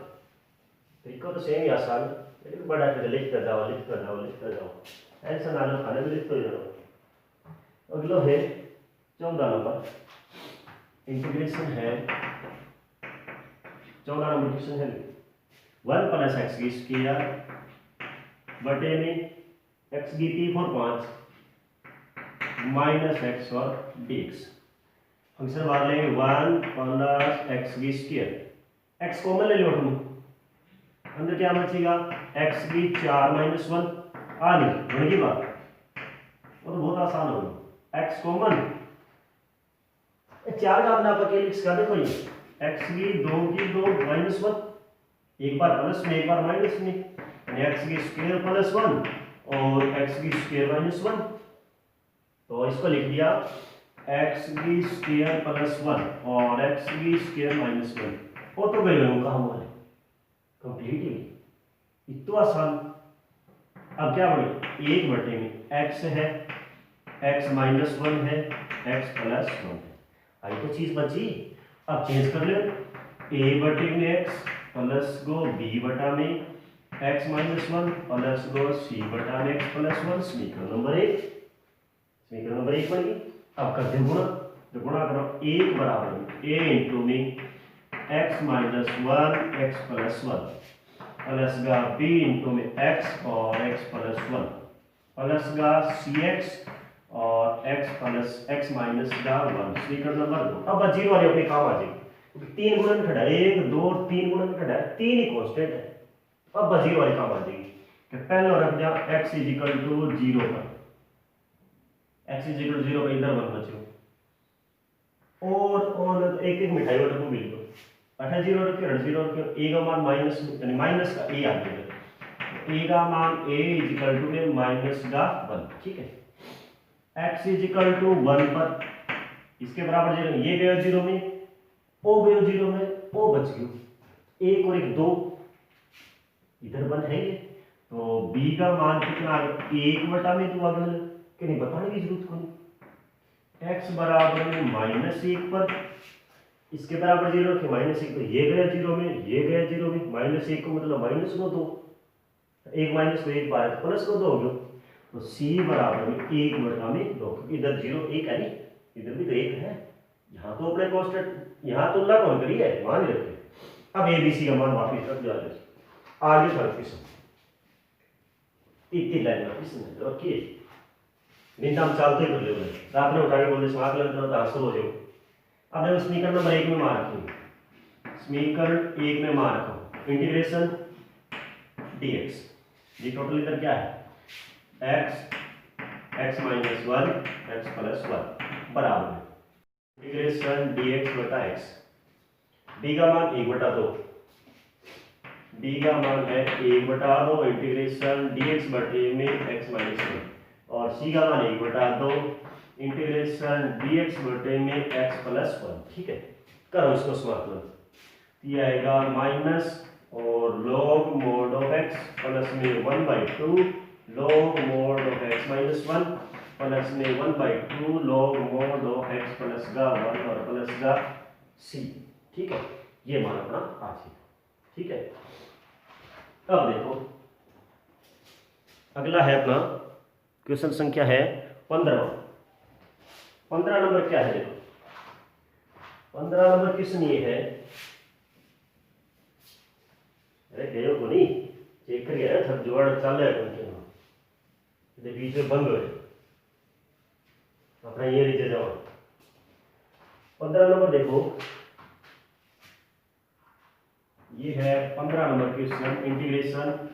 तरीका तो सेम ही आसान है, लेकिन बड़ा कर लिखता जाओ ऐसा ना लो, खाने में लिखते जाओ। अगला है 14 नंबर, इंटीग्रेशन है 14 नंबर क्वेश्चन है 1 प्लस एक्स की स्क्वायर बटे में एक्स की t for 5 माइनस एक्स और dx। फंक्शन बाहर लेंगे 1 प्लस एक्स की स्क्वायर, एक्स कॉमन ले लो हम, अंदर क्या बचेगा एक्स की 4 माइनस 1 आ नहीं बन गई बात, वो तो बहुत आसान होगी। एक्स कॉमन 4 का अपना आपका लिख सकते देखो, ये एक्स की 2 की 2 माइनस 1, एक बार प्लस में एक बार माइनस में, एक्स की स्क्वायर प्लस 1 और एक्स की स्क्वायर माइनस 1। तो इसको लिख दिया एक्स की स्क्वायर प्लस 1 और एक्स की स्क्वायर माइनस 1। वो तो गई होगा हम वाले कंप्लीट ही, इतना आसान। अब क्या बने, 1 बटे में एक्स है, एक्स माइनस 1 है, एक्स प्लस 1 है, आई तो चीज बची। अब चेंज कर लो, a बटे में एक्स प्लस गो b बटा में एक्स माइनस 1 प्लस गो c बटा में एक्स प्लस 1। समीकरण नंबर 1, समीकरण नंबर 1 बन गई। अब करते हैं गुणा, तो गुणा करो 1 बराबर a इंटू में x minus 1 x plus 1 plus का b इंटू में एक्स और एक्स प्लस 1 प्लस का सी एक्स और एक्स प्लस एक्स माइनस का 1। समीकरण नंबर 2। अब जीरो वाले अपने काम आ जाएगी, क्योंकि 3 गुणन खड़ा है, 1 2 और 3 गुणन खड़ा है, 3 ही कांस्टेंट है। अब जीरो वाले काम आ जाएगी कि पहले रख दिया x इज इक्वल टू 0 पर, x इज इक्वल टू 0 पर इधर 1 बचे और एक एक मिठाई वाला को मिल गया, 0 रखे 0 रखे, a का मान माइनस यानी माइनस का a आ गया, a का मान a इज इक्वल टू में माइनस का 1। ठीक है, x इज इक्वल टू 1 पर इसके बराबर 0, ये गया 0 में, ओ गया 0 में, ओ बच गया 1 और 1 2, इधर 1 है ये, तो b का मान कितना आ गया 1 बटा में, तो अगर कि नहीं बताने की जरूरत कोई, x बराबर में -1 पर इसके बराबर 0 रखे -1, तो ये गया 0 में, ये गया 0 में, -1 को मतलब माइनस को 2, 1 माइनस को 1 बार प्लस को 2 हो गया, तो c बराबर में 1 बटा में 2, इधर 0 1 है नहीं, इधर भी तो 1 है, यहाँ तो अपने कांस्टेंट यहाँ तुलना कौन करी है मान रखे। अब ए बी सी का मान वापिस रख दिया, आगे फर्क किस्म इतनी लाइन वापिस समझ लो कि नींद हम चलते कर ले, रात में उठा के बोलते समाकलन करो तो हासिल हो जाओ। अब मैं समीकरण नंबर 1 में मान रखूंगी, समीकरण 1 में मान रखो इंटीग्रेशन dx, ये टोटल इधर क्या है x माइनस 1 x प्लस 1 बराबर इंटीग्रेशन dx बटा x, b का मान 1 बटा 2, b का मान है 1 बटा 2 इंटीग्रेशन dx बटे में x माइनस 1 और c का मान 1 बटा 2 इंटीग्रेशन dx बटे में x प्लस 1। ठीक है, करो इसको समाकलन, ये आएगा माइनस और log mod of x plus में 1/2 log mod of x minus 1 plus में 1/2 log mod of x plus का 1 और प्लस का c। ठीक है, ये मान अपना आ जाएगा। ठीक है, अब देखो अगला है अपना क्वेश्चन संख्या है 15। 15 नंबर क्या है? देखो 15 नंबर किस लिए है? अरे गयो को नहीं चेक करिए ना, थक जुगाड़ चल रहा है ये बीच में बंद हो अपना ये नीचे जाओ। 15 नंबर देखो, ये है 15 नंबर क्वेश्चन। इंटीग्रेशन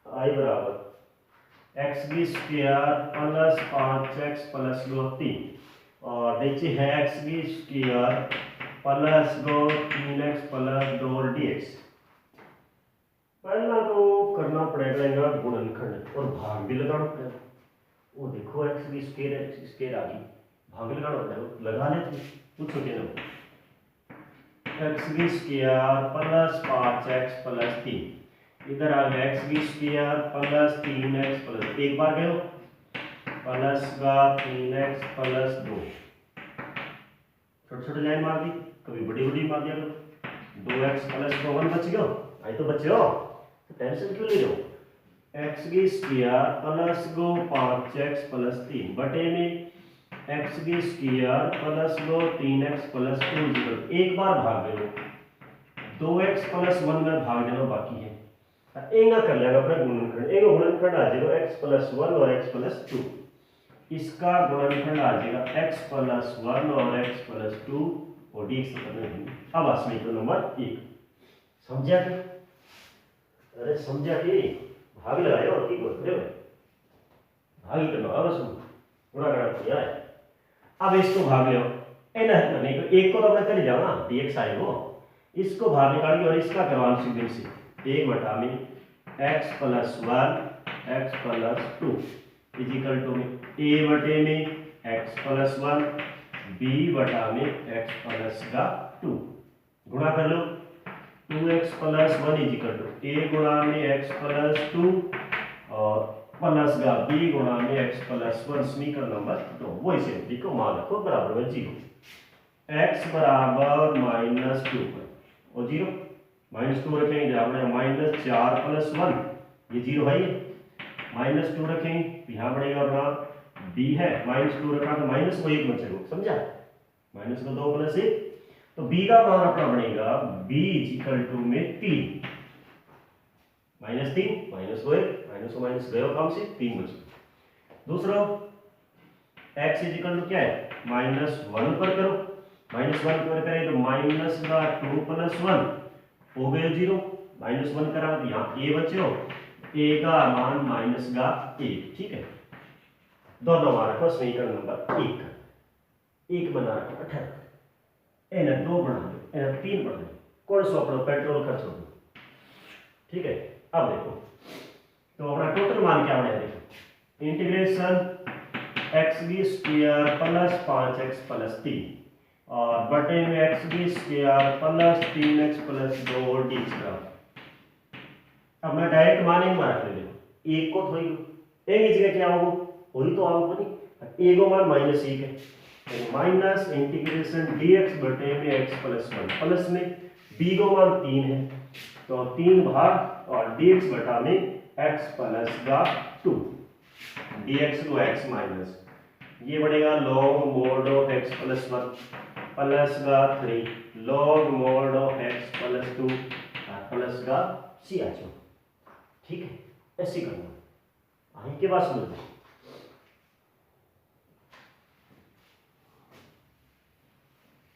आई बराबर x b square plus 5x plus 3 और नीचे है x b square plus 3x plus 2 dx। पहला तो करना पड़ेगा गुणनखंड और भाग भी लगाना पड़ेगा। वो देखो x b square x square आ गई, भाग लगाना पड़ेगा, लगा ले पूछो क्या ना। X b square plus 5x plus 3 इधर आ गया x b square plus 3x plus एक बार गए प्लस का 3x प्लस 2 छोटे छोटे लाइन मार दी, कभी बड़ी बड़ी मार दिया करो। 2x प्लस 2 1 बच गया। आई तो बचे हो तो टेंशन क्यों ले रहे हो? एक्स की स्क्वायर प्लस 5x प्लस 3 बटे में एक्स की स्क्वायर प्लस 3x प्लस 2 एक बार भाग दे 2x प्लस 1 में भाग देना बाकी है। एंगा कर लेगा अपना गुणनखंड। एंगा गुणनखंड आ जाएगा x प्लस 1 और x प्लस 2। इसका गुणनखंड आ जाएगा x प्लस 1 और x प्लस 2 और dx करने देंगे। अब समीकरण नंबर 1 समझा क्या? अरे समझा कि भाग लगाए और की बोल रहे हो भाग ही करना बस पूरा करना दिया है। अब इसको भाग लो ए ना करने को एक को तो अपने कर ही जाओ ना dx आए वो इसको भाग निकालिए और इसका करवाना सीधे से 1 बटा में x plus 1 x plus 2 is equal to में a बटे में x प्लस 1 b बटा में x प्लस का 2 गुणा कर लो 2x plus 1 is equal to a गुणा में x प्लस 2 और प्लस का b गुणा में x प्लस 1 समीकरण नंबर 2 वही से लिखो मान रखो बराबर में 0 x बराबर -2 और 0 -2 रखेंगे जहाँ पर -4 प्लस 1 ये 0 है ये -2 रखेंगे यहाँ पड़ेगा अपना b है -2 रखा तो माइनस को 1 बचेगा समझा माइनस को 2 प्लस 1 तो b का मान अपना बनेगा b इक्वल टू में 3 -3 माइनस को 1 माइनस को माइनस गए काम से 3 बचे। दूसरा x इक्वल टू क्या है -1 पर करो -1 पर करें तो माइनस का 2 प्लस 1 हो गए 0 -1 करा तो यहाँ a बचे हो a का मान माइनस का 1 ठीक है। दोनों मान रखो समीकरण नंबर 1 बना रखो 18 एन 2 बना दो एन 3 बना दो कौन सा अपना पेट्रोल खर्च हो ठीक है। अब देखो तो अपना टोटल मान क्या बनेगा देखो integration x b square plus 5x plus 3 और बटे में x b square plus 3x plus 2 dx का। अब मैं डायरेक्ट मान एक मार ले एक को थोड़ी एक ही जगह क्या होगा वही तो आओगे नहीं एक को मान -1 है माइनस इंटीग्रेशन dx बटे में x प्लस 1 प्लस में b को मान 3 है तो 3 भाग और dx बटा में x प्लस का 2 dx को x माइनस ये बढ़ेगा log mod of x plus 1 plus का 3 log mod of x plus 2 plus का c आ जाओ ठीक है। ऐसे करना आगे के बाद समझ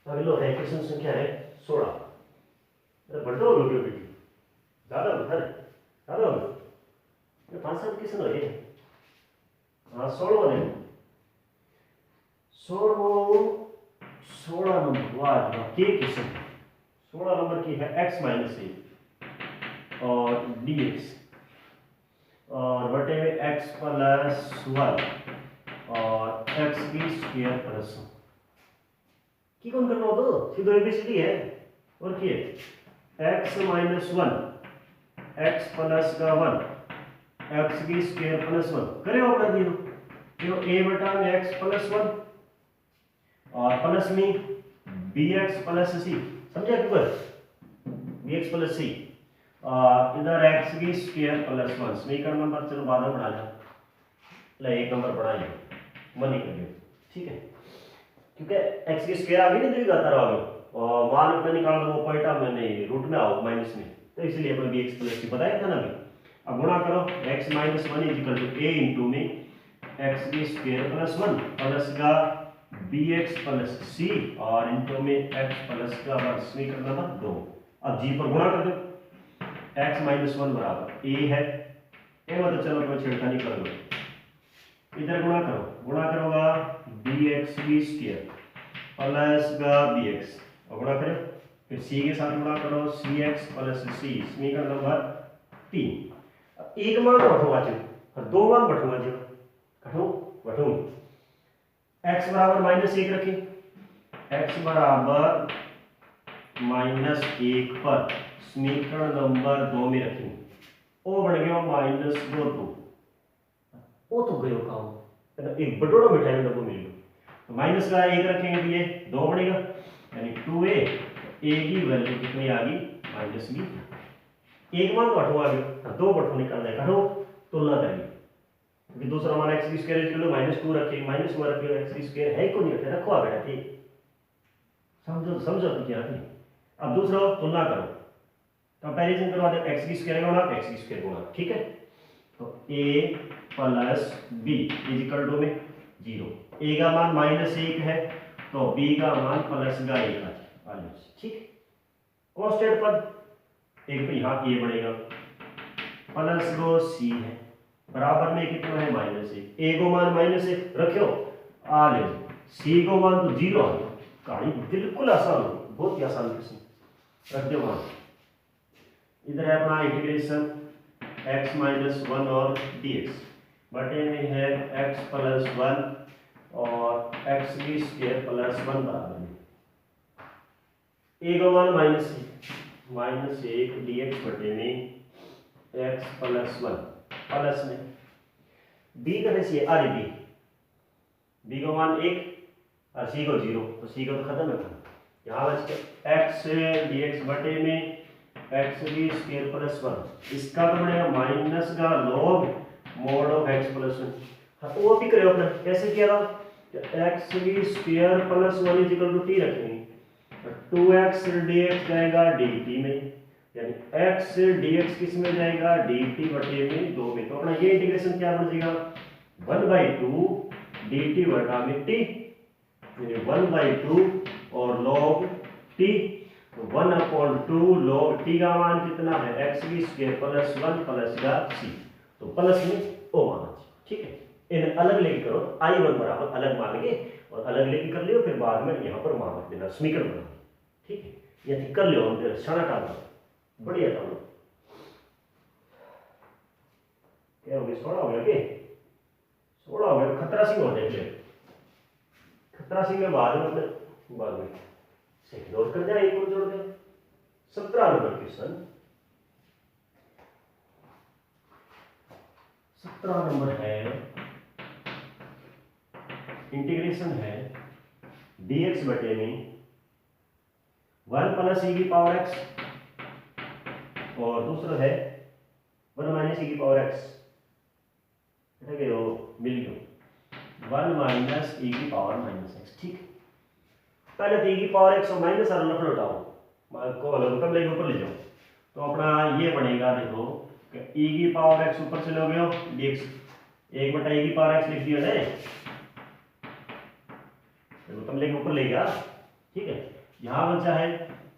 अगला है क्वेश्चन संख्या है 16। अरे बढ़ता हो लोगे बेटी ज्यादा बता रहे ज्यादा हो ये 5-7 क्वेश्चन हो गए हाँ 16 वाले 16 नंबर वाह के क्वेश्चन 16 नंबर की है x माइनस 1 और dx और बटे में x प्लस 1 और x की स्क्वायर प्लस की कौन करना हो तो सीधो एबीसीडी है और किए x माइनस 1 x प्लस का 1 x की स्क्वायर प्लस 1 करे हो कर दियो जो a बटा में x प्लस 1 और प्लस में bx प्लस c समझे क्यों bx प्लस c और इधर x की स्क्वायर प्लस 1 समीकरण नंबर चलो बाद में बढ़ा जा ले एक नंबर बढ़ाइए मन ही करिए ठीक है क्योंकि x की स्क्वायर आगे नहीं देगा तारा आगे और मान अपने निकाल दो पॉइंट मैंने रूट में आओ माइनस में तो इसलिए अपन bx प्लस c बताया था ना अभी अब गुणा करो x minus 1 equal to a into में x की स्क्वायर प्लस 1 प्लस का bx प्लस c और इंटू में x प्लस का वर्ग समीकरण नंबर 2 अब g पर गुणा कर दो x माइनस 1 बराबर a है a मतलब चलो तो छेड़खानी कर लो इधर गुणा करोगा bx की स्क्वायर प्लस का bx और गुणा करो फिर c के साथ गुणा करो cx प्लस c समीकरण नंबर 3 एक मान बैठूंगा जो और दो मान बैठूंगा जो बैठूं x बराबर माइनस 1 रखें x बराबर माइनस 1 पर समीकरण नंबर 2 में रखेंगे ओ बन गया माइनस 2 वो तो गयो काम एक बड़ोड़ा मिठाई में डब्बो मिल तो माइनस का 1 रखेंगे तो ये 2 बनेगा यानी 2a a की वैल्यू कितनी आ गई माइनस b एक मान तो हटवा गया दो बटो निकालने का तुलना करेंगे क्योंकि दूसरा मान x की स्क्वायर इक्वल माइनस 2 रखेंगे माइनस 1 रखेंगे x की स्क्वायर है को नहीं रखे रखवा बेटा ठीक समझो तो क्या थी अब दूसरा तुलना करो कंपैरिजन करवा दे x की स्क्वायर गुणा x की स्क्वायर गुणा ठीक है तो a plus b is equal to में 0 a का मान माइनस 1 है तो b का मान प्लस का 1 है ठीक कांस्टेंट पद एक तो यहाँ a बनेगा प्लस को c है बराबर में कितना है माइनस 1 a को मान माइनस 1 रखो आ ले c को मान तो 0 आ कहानी बिल्कुल आसान हो बहुत ही आसान किस्म रख दो मान इधर है अपना इंटीग्रेशन x माइनस 1 और dx बटे में है x प्लस 1 और x की स्क्वायर प्लस 1 बराबर में a का मान माइनस 1 dx बटे में x प्लस 1 प्लस में b का कैसे आगे b का मान 1 और c को 0 तो c का तो खत्म है यहाँ बच x dx बटे में x की स्क्वायर प्लस 1 इसका तो बनेगा माइनस का log mode of x plus 1 वो भी करेगा अपना कैसे किया था x की square plus 1 is equal to t रखेंगे 2x dx जाएगा dt में यानी x dx किस में जाएगा dt बटे में 2 में तो अपना ये इंटीग्रेशन क्या बन जाएगा 1/2 dt बटा में t 1/2 और log t तो 1/2 log t का मान कितना है x की स्क्वायर प्लस 1 प्लस का c तो प्लस में o माना ठीक है इन्हें अलग लेके करो i1 बराबर अलग मान के और अलग लेके कर लियो फिर बाद में यहाँ पर मान रख देना समीकरण बना ठीक है ये कर लियो हम क्षणा टाल बढ़िया काम क्या हो गया 16 हो गया के 16 हो गया खतरा सिंह हो देख ले खतरा सिंह में बाद में नोट कर जाए एक और जोड़ दे 17 नंबर क्वेश्चन 17 नंबर है इंटीग्रेशन है dx बटे में 1 प्लस e की पावर x और दूसरा है 1 माइनस e की पावर x मिल गया 1 माइनस e की पावर माइनस x ठीक पहले तो e की पावर x और माइनस आर लट लटाओ को अलग कम लेके ऊपर ले जाओ तो अपना ये बनेगा देखो e की पावर x ऊपर से लोगे dx 1/e की पावर x लिख दिया है देखो कम लेके ऊपर ले गया ठीक है यहाँ बचा है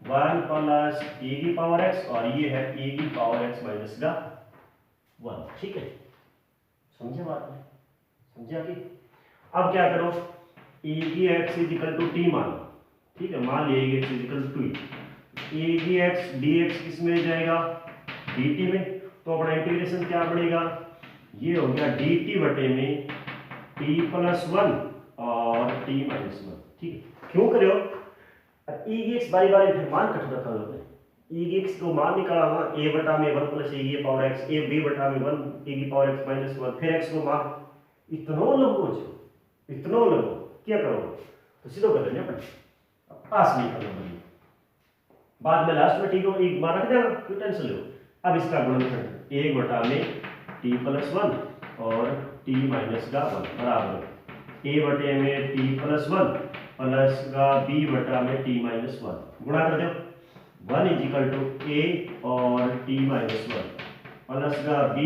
1 प्लस e की पावर x और ये है e की पावर x माइनस का 1 ठीक है समझे बात में समझे कि अब क्या करो e की x is equal to t मान ठीक है मान लिए x is equal to e की x dx किस में जाएगा dt में तो अपना इंटीग्रेशन क्या बढ़ेगा ये हो गया dt बटे में t प्लस 1 और t माइनस 1 ठीक है क्यों करो अब ई की एक्स बारी बारी फिर मान कट रखा आपने, ई की एक्स को मान निकाला हुआ a बटा में 1 प्लस ए की पावर x, ए b बटा में 1 ए की पावर x माइनस 1, फिर x को मान इतनो लगो जो इतनो लगो क्या करो तो सीधो कर लेंगे अपन, पास नहीं करना बनी बाद में लास्ट में t को एक मान रख देना, क्यों टेंशन लो। अब इसका गुणनखंड 1 बटा में t प्लस 1 और t माइनस का 1 बराबर a बटे में t प्लस 1 प्लस का b बटा में t माइनस 1 गुणा कर दो 1 इज इक्वल टू a और t माइनस 1 प्लस का b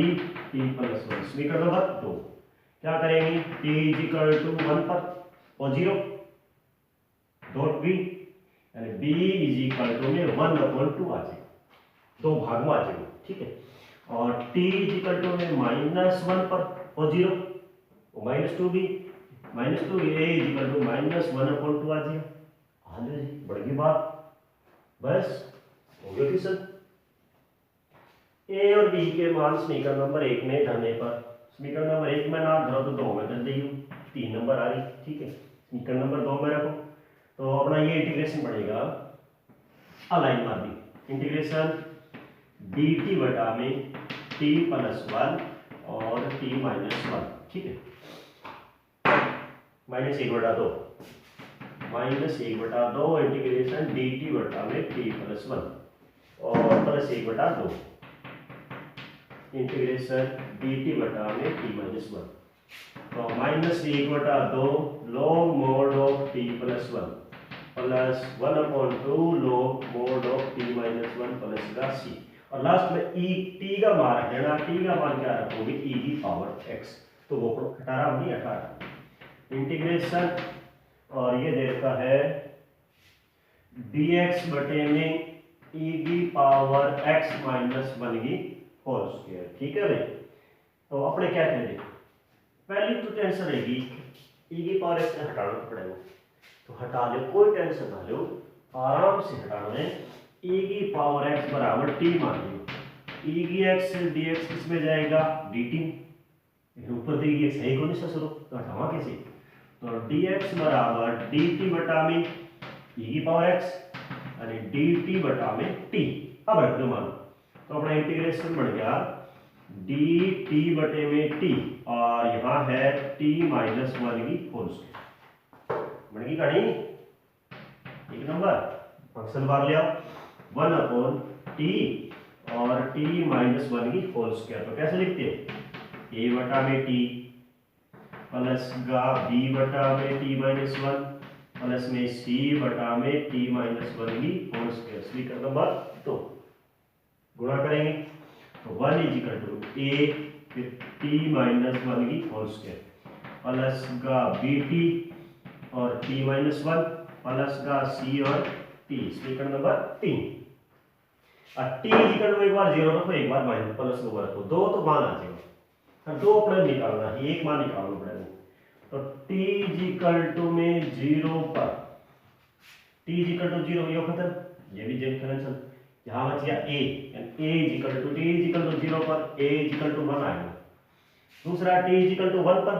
t प्लस 1 समीकरण नंबर 2 क्या करेंगे t इज इक्वल टू 1 पर और 0 डॉट b यानी b इज इक्वल टू में 1/2 आ जाएगा, दो भाग में आ जाएगा, ठीक है। और t इज इक्वल टू में -1 पर और 0 और -2b -2 a is equal to -1/2 आ जाएगा। हाँ जी बढ़ गई बात, बस हो गया क्वेश्चन। a और b के मान समीकरण नंबर 1 में धरने पर समीकरण नंबर 1 में ना धरो तो 2 में धर देगी, 3 नंबर आ रही, ठीक है। समीकरण नंबर 2 में रखो तो अपना ये इंटीग्रेशन बढ़ेगा अलाइन मार दी इंटीग्रेशन dt बटा में t प्लस 1 और t माइनस 1, ठीक है। -1/2 -1/2 इंटीग्रेशन dt बटा में t प्लस 1 और प्लस 1/2 इंटीग्रेशन dt बटा में t माइनस 1, तो -1/2 log mod of t plus 1 plus 1/2 log mod of t minus 1 plus का c, और लास्ट में e t का मान रख देना, t का मान क्या रखोगे e की पावर x, तो वो 18 नहीं 18 इंटीग्रेशन और ये देता है dx बटे में e की पावर x माइनस 1 की होल स्क्वायर, ठीक है भाई। तो अपने क्या करेंगे पहली तो टेंशन रहेगी e की पावर x हटाना पड़ेगा, तो हटा लो कोई टेंशन ना लो, आराम से हटाना है। e की पावर x बराबर t मान लो, e की x dx किस में जाएगा dt, ऊपर तो x है ही कौन सा स्वरूप तो हटावा कैसे, तो dx बराबर dt बटा में e की पावर x यानी dt बटा में t। अब रख दो मान, तो अपना इंटीग्रेशन बढ़ गया dt बटे में t और यहाँ है t माइनस 1 की होल स्क्वायर, बढ़ गई कहानी एक नंबर फंक्शन बाहर ले आओ 1/t और t माइनस 1 की होल स्क्वायर, तो कैसे लिखते हैं a बटा में t प्लस का b बटा में t माइनस 1 प्लस में c बटा में t माइनस 1 की होल स्क्वायर, समीकरण नंबर 2 गुणा करेंगे तो 1 इज इक्वल टू a फिर t माइनस 1 की होल स्क्वायर प्लस का bt और t माइनस 1 प्लस का c और t, समीकरण नंबर 3। अब t इज इक्वल टू एक बार 0 रखो एक बार माइनस प्लस को रखो, दो तो मान आ जाएगा, अब दो अपने निकालना है, एक मान निकालना पड़ेगा, तो t इज इक्वल टू में 0 पर t इज इक्वल टू 0 ये खत्म, ये भी जेम कनेक्शन, यहाँ बच गया a is equal to t is equal to 0 पर a इज इक्वल टू 1 आएगा, दूसरा t इज इक्वल टू 1 पर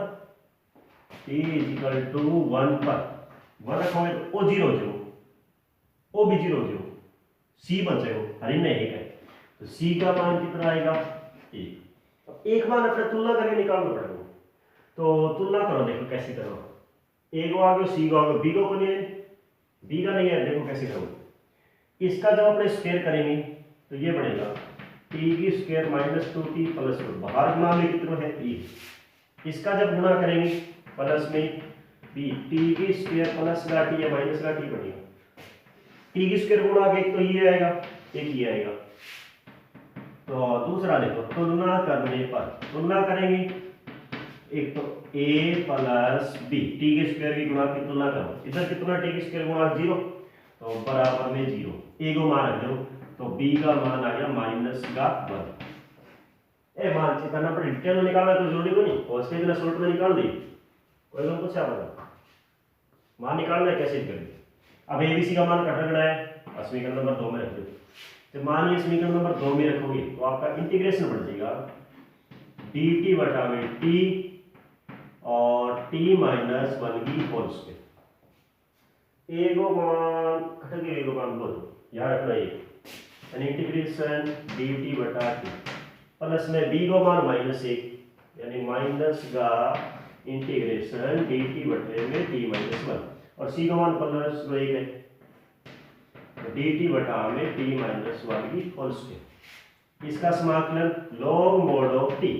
t इज इक्वल टू 1 पर 1 रखोगे तो o 0 0 o भी 0 0 c बचेगा, हरी में एक है तो c का मान कितना आएगा 1। एक मान अपने तुलना करके निकालना पड़ेगा, तो तुलना करो देखो कैसे करो, a को आगे c को आगे b को नहीं है, b का नहीं है, देखो कैसे करो। इसका जब अपने स्क्वायर करेंगे तो ये बनेगा t की स्क्वायर माइनस 2t प्लस 1, बाहर गुणा में कितना है e, इसका जब गुणा करेंगे प्लस में b t की स्क्वायर प्लस का t या माइनस का t बनेगा, t की स्क्वायर गुणा के तो ये आएगा एक ये आएगा, तो दूसरा देखो तुलना करने पर तुलना करेंगे एक तो a प्लस b t के स्क्वायर की गुणा की तुलना करो, इधर कितना t की स्क्वायर गुणा 0 तो बराबर में 0, a को मान रख दो तो b का मान आ गया माइनस का 1। ए मान से करना पड़े डिटेल में निकालना तो जरूरी को नहीं, और इसके बिना शॉर्ट में निकाल दी कोई लोग पूछा होगा मान निकालना है कैसे करें। अब abc का मान कट रखना है, समीकरण नंबर 2 में रख दो, जब मान ये समीकरण नंबर 2 में रखोगे तो आपका इंटीग्रेशन बढ़ जाएगा dt बटा में t और t माइनस 1 की होल स्क्वायर एगो मान घटक एगो मान बोलो याद रखना ये यानी इंटीग्रेशन dt बटा t प्लस में b को मान -1 यानी माइनस का इंटीग्रेशन dt बटे में t - 1 और c को मान प्लस 1 है तो dt बटा में t - 1 की होल स्क्वायर। इसका समाकलन log mod of t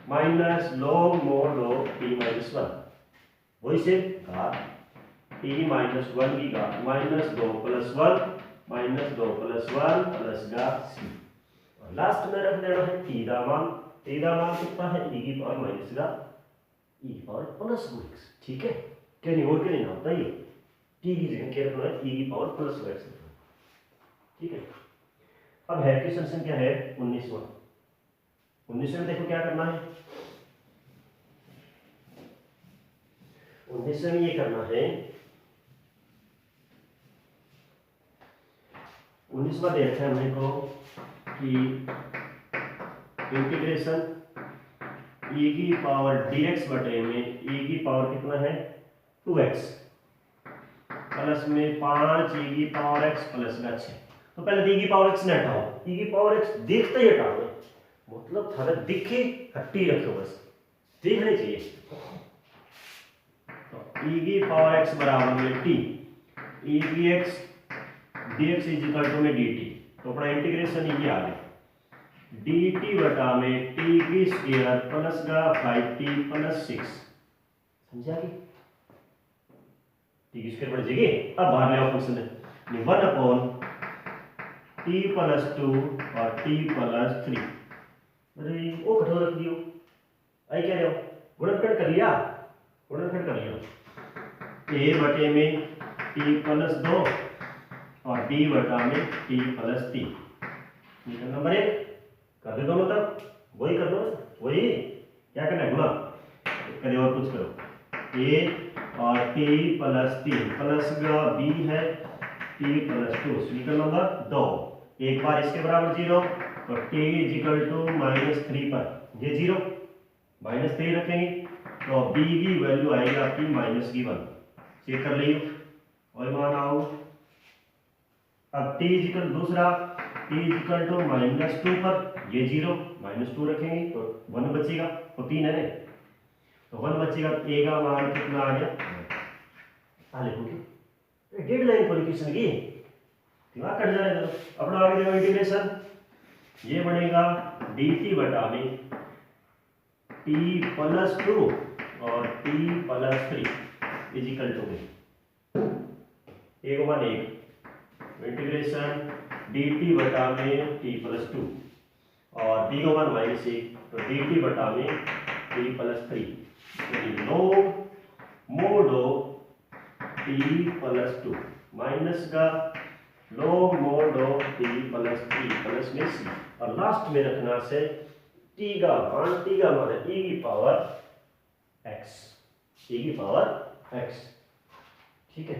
minus log mod of t - 1 वही से घात t - 1 की घात -2 + 1 -2 + 1 प्लस घात c और लास्ट में रख देना है t का मान कितना है e की पावर माइनस का e की पावर प्लस 2x ठीक है क्या नहीं और क्या नहीं होता ये t की जगह क्या रखना है e की पावर प्लस 2x ठीक है। अब है क्वेश्चन संख्या है 19वां। 19वें में देखो क्या करना है 19वें में ये करना है 19वां देखा है हमने को कि इंटीग्रेशन e की पावर dx बटे में e की पावर कितना है 2x प्लस में 5 e की पावर x प्लस का 6 तो पहले e की पावर x ने हटाओ e की पावर x देखते ही हटाओ मतलब थारे दिखे हट्टी रखो बस देखने चाहिए तो e की पावर x बराबर में t e की x dx इक्वल टू में dt तो अपना इंटीग्रेशन ये आ गया dt बटा में t की स्क्वायर प्लस का 5t प्लस 6 समझा कि t की स्क्वायर बढ़ जाएगी। अब बाहर ले आओ फंक्शन है 1 अपॉन t प्लस 2 और t प्लस 3 अरे वो कठोर रख दियो आई क्या रहे हो गुणनखंड कर लिया a बटे में t प्लस 2 और b बटा में t प्लस 3 निकल नंबर 1 कर दे दोनों तक वही कर दो वही क्या करना है गुणा करिए और कुछ करो a और t प्लस 3 प्लस का b है t प्लस 2 निकल नंबर 2 एक बार इसके बराबर 0 तो t -3 पर ये 0 -3 रखेंगे तो b की वैल्यू आएगी आपकी -1 चेक कर लियो और मान आओ अब t दूसरा t -2 पर ये 0 -2 रखेंगे तो 1 बचेगा तो 3 है ना तो 1 बचेगा a का मान कितना आ गया लिखोगे डेढ़ लाइन क्वालिफिकेशन की दिमाग कट जाएगा अपना आगे देखो इंटीग्रेशन ये बनेगा dt बटा में t प्लस 2 और t प्लस 3 इजिकल टू में एक मान एक इंटीग्रेशन dt बटा में t प्लस 2 और b को मान -1 तो dt बटा में t plus 3 log mod of t plus 2 minus का log mod of t plus 3 plus में c और लास्ट में रखना से t का मान है e की पावर x ठीक है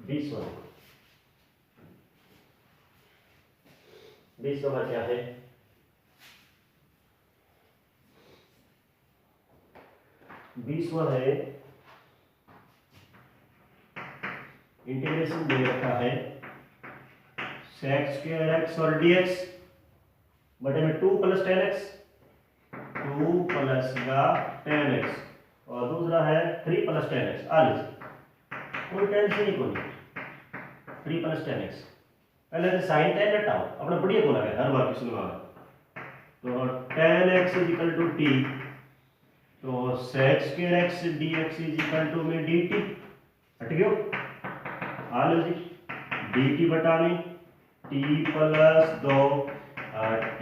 20 नंबर क्या है 20वां है इंटीग्रेशन दे रखा है sec स्क्वायर x और dx बटे में 2 + 10x 2 प्लस का 10x और दूसरा है 3 + 10x आलिस कोई टेंशन नहीं कोई 3 + 10x पहले तो sin 10 हटाओ अपना बढ़िया बोला है हर बार क्वेश्चन में तो 10x = t तो sec स्क्वायर x dx = में dt हट गयो आलो जी dt बटा में t प्लस 2 t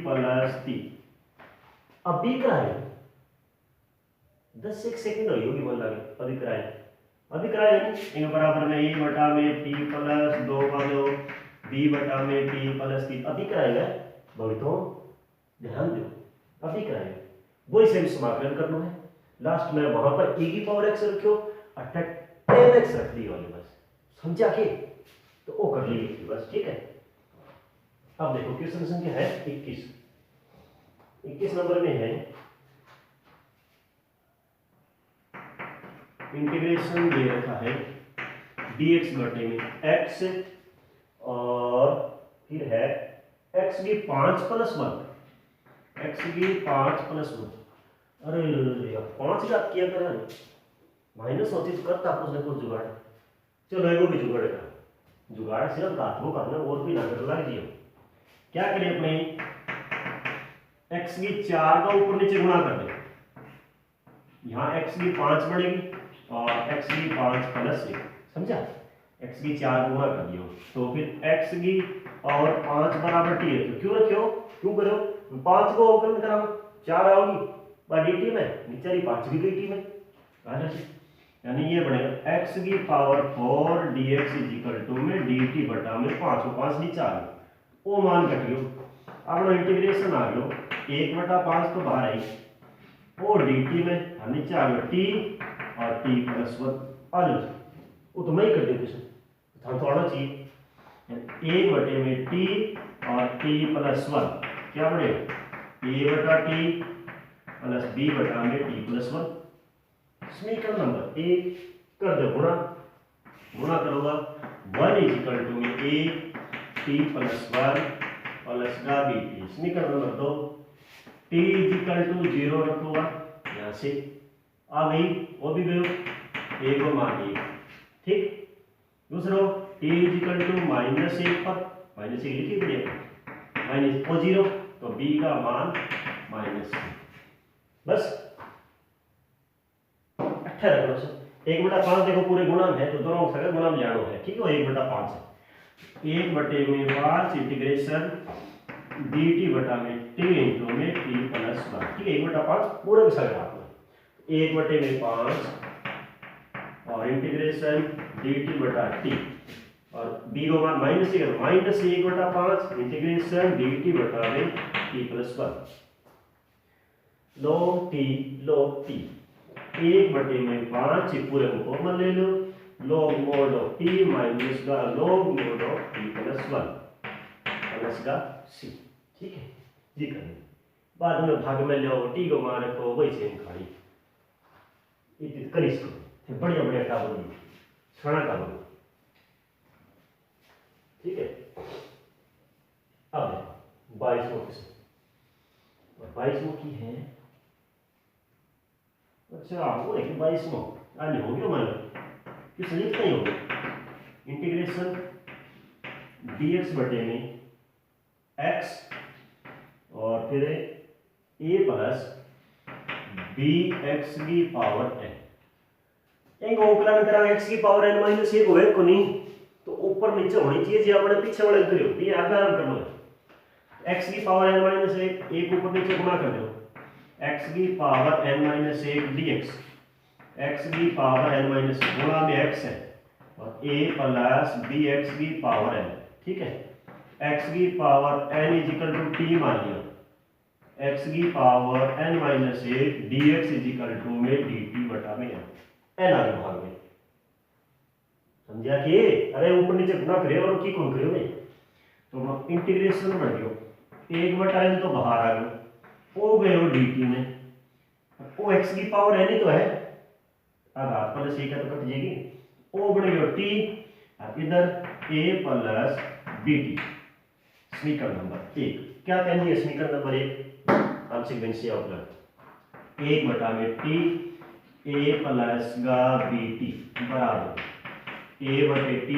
प्लस 3 अब भी कराए 10 सेकंड होगी बोल लगे अभी कराए इन बराबर में e बटा में t प्लस 2 का दो b बटा में t प्लस 3 अभी कराएगा भवितो ध्यान दो अभी कराएगा वही से भी समाकलन करना है लास्ट में वहां पर e की पावर x रखियो 10x रख दी वाली बस समझा के तो वो कर लीजिए बस ठीक है। अब देखो क्वेश्चन संख्या है 21 नंबर में है इंटीग्रेशन दे रखा है dx बटे में x और फिर है x की 5 प्लस 1, x की 5 प्लस 1। अरे यार 5 का क्या करा है, माइनस होती तो करता उसने कुछ जुगाड़। चलो एगो भी जुगाड़ का जुगाड़ सिर्फ रात को करना और भी ना कर लग जियो। क्या करें अपने x की 4 का ऊपर नीचे गुणा कर दे, यहाँ x की 5 बढ़ेगी और x की 5 प्लस 1, समझा, x की 4 गुणा कर दियो तो फिर x की और 5 बराबर t है, तो क्यों रखियो, क्यों करो 5 को अवकलन कराओ 4 आओगी बा dt में, नीचे ही 5 भी गई t में आ जाए, यानी ये बनेगा x की power 4 dx is equal to में dt बटा में 5 को 5 नीचे आ गया, वो मान कटियो अपना इंटीग्रेशन आ गयो 1 बटा 5 तो बाहर आई और dt में और नीचे आ गया t और t प्लस 1 आ जाओ, वो तो मैं ही कर दे कुछ था तो आना चाहिए 1 बटे में t और t प्लस 1 क्या बनेगा a बटा t प्लस b बटा में t प्लस 1। समीकरण नंबर 1 कर दो गुणा, गुणा करोगा 1 इज इक्वल टू में a t प्लस 1 प्लस का bt। समीकरण number 2 t is equal to 0 रखोगा, यहाँ से आ गई वो भी गयो a को मान 1, ठीक। दूसरा t इज इक्वल टू -1 पर -1 लिखी पड़ेगा माइनस ओ 0 तो b का मान -1, बस 18 रखो सर 1 बटा 5 देखो पूरे गुणा में है तो दोनों सगा गुणा में जानो है, ठीक है 1 बटा 5 है 1 बटे में 5 इंटीग्रेशन dt बटा में t इंटू में t प्लस 1, ठीक है 1 बटा 5 पूरे के सगा हाथ में 1 बटे में 5 और इंटीग्रेशन dt बटा t और b को मान -1 बटा 5 इंटीग्रेशन dt बटा में t प्लस 1 log t 1 बटे में 5 पूरे को कॉमन ले लो log mod of t minus का log mod of t plus 1 plus का c, ठीक है जी करने बाद में भाग में लो t को मान रखो वही सेम खाई इतने करिस को बढ़िया बढ़िया टावर दी छाना का बनो, ठीक है। अब 22 की है, अच्छा वो है 22 आज हो गया मान लो किस लिखते ही होगा इंटीग्रेशन dx बटे में x और फिर a प्लस bx की पावर n, एक अवकलन करा x की पावर n माइनस 1 होए को नहीं तो ऊपर नीचे होनी चाहिए जी अपने पीछे वाले करियो ये आगे आराम कर लो x की पावर n माइनस 1 एक ऊपर नीचे गुणा कर दो x की power n minus 1 dx x की पावर n माइनस गुणा में x है और a प्लस bx की पावर n, ठीक है x की power n is equal to t मान लिया x की power n minus 1 dx is equal to में dt बटा में n आगे भाग में, समझा कि अरे ऊपर नीचे गुणा करे और की कौन करे तो इंटीग्रेशन बढ़ गयो 1 बटा n तो बाहर आ गयो ओ गयो dt में ओ x की पावर n ही तो है आघात प्लस 1 तो कट जाएगी ओ बढ़ गयो t और इधर a प्लस bt। समीकरण नंबर 1 क्या कहेंगे समीकरण नंबर 1 आंशिक विंशीय अवकलन 1 बटा में t a प्लस का bt बराबर a बटे t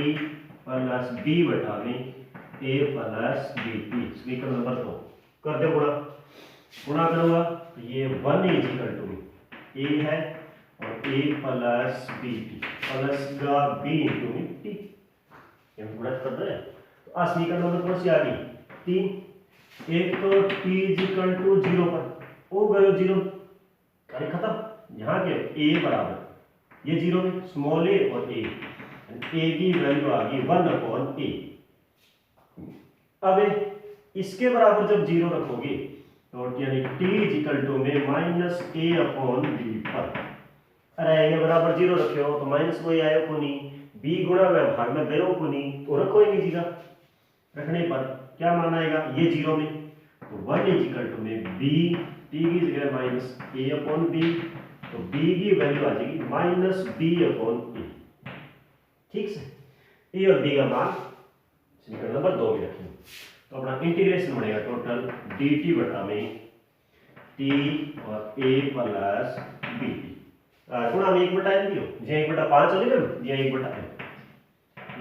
प्लस b बटा में a प्लस bt। समीकरण नंबर 2 कर दो गुणा, गुणा करूंगा तो ये 1 इज इक्वल टू a है और a प्लस bt प्लस का b इंटू में t, ये गुणा कर दो तो समीकरण नंबर कौन सी आ गई 3। एक तो t इज इक्वल टू 0 पर ओ गयो 0 अरे खत्म यहाँ के a बराबर ये 0 में स्मॉल a और a की वैल्यू आ गई 1/a। अब इसके बराबर जब 0 रखोगे तो यानी t इज इक्वल टू में -a/b पर, अरे ये बराबर 0 रखे हो तो माइनस कोई आयो को नहीं b गुणा में भाग में गयो को नहीं तो रखो ही नहीं जीगा, रखने पर क्या मान आएगा ये 0 में तो 1 इज इक्वल टू में b t की जगह -a/b तो बी की वैल्यू आ जाएगी माइनस बी अपॉन ए। ठीक से ए और बी का मान समीकरण नंबर 2 में रखेंगे। तो अपना इंटीग्रेशन बनेगा टोटल डी टी बटा में टी और ए प्लस बी टी गुणा में 1/n दियो जे 1/5 हो जाएगा जे 1/n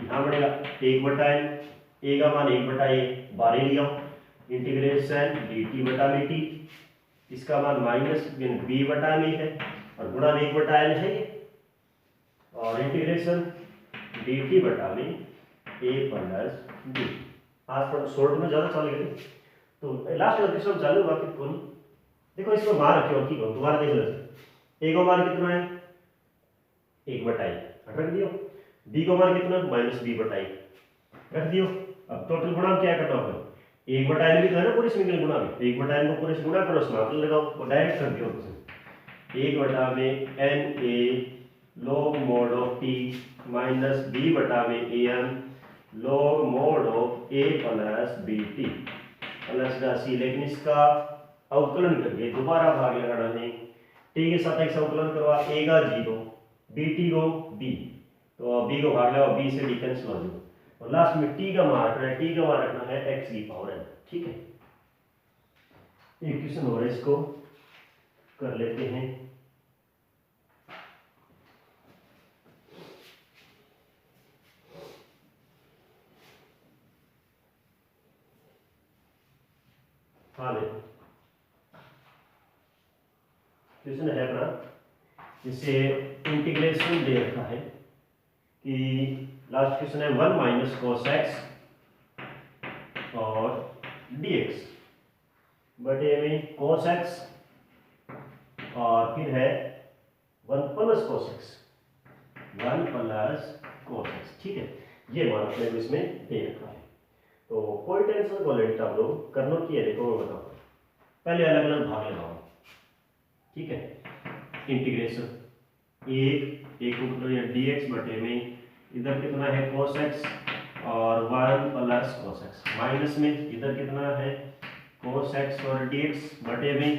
यहाँ बनेगा 1/n ए का मान 1/a बाहर लिया इंटीग्रेशन डी टी बटा में टी इसका मान माइनस बी बटा में है और गुणा में 1/n है और इंटीग्रेशन डी टी बटा में ए प्लस बी। आज पर शॉर्ट में ज़्यादा चलेगा तो लास्ट वाला क्वेश्चन चालू बाकी कौन देखो इसको मान रखियो ठीक हो दोबारा देख लो ए का मान कितना है 1/a रख दियो बी का मान कितना माइनस बी बटा रख दियो। अब टोटल गुणा क्या करना होगा 1/n भी तो है ना पूरे समीकरण गुणा में 1/n को पूरे से गुणा करो समाकलन लगाओ और डायरेक्ट कर दियो 1 में n a log mod of t minus b बटा में an log mod of a plus B T plus राशि लेकिन इसका अवकलन करके दोबारा भाग लगाना है टी के साथ एक अवकलन करवा a का 0 bt को b तो b को भाग लगाओ b से d कैंसिल हो जाएगा और लास्ट में t का मान रखना है t का मान रखना है x की पावर n। ठीक है एक क्वेश्चन हो रहा है इसको कर लेते हैं। हाँ देखो क्वेश्चन है अपना जिसे इंटीग्रेशन दे रखा है कि लास्ट क्वेश्चन है 1 माइनस cos x और dx बटे में cos x और फिर है 1 plus cos x 1 plus cos x। ठीक है ये मान अपने इसमें दे रखा है तो कोई टेंशन को लेट आप लोग करना की है देखो मैं बताऊँ पहले अलग अलग भाग लगाओ। ठीक है इंटीग्रेशन एक dx बटे में इधर कितना है cos x और 1 प्लस cos x माइनस में इधर कितना है cos x और dx बटे में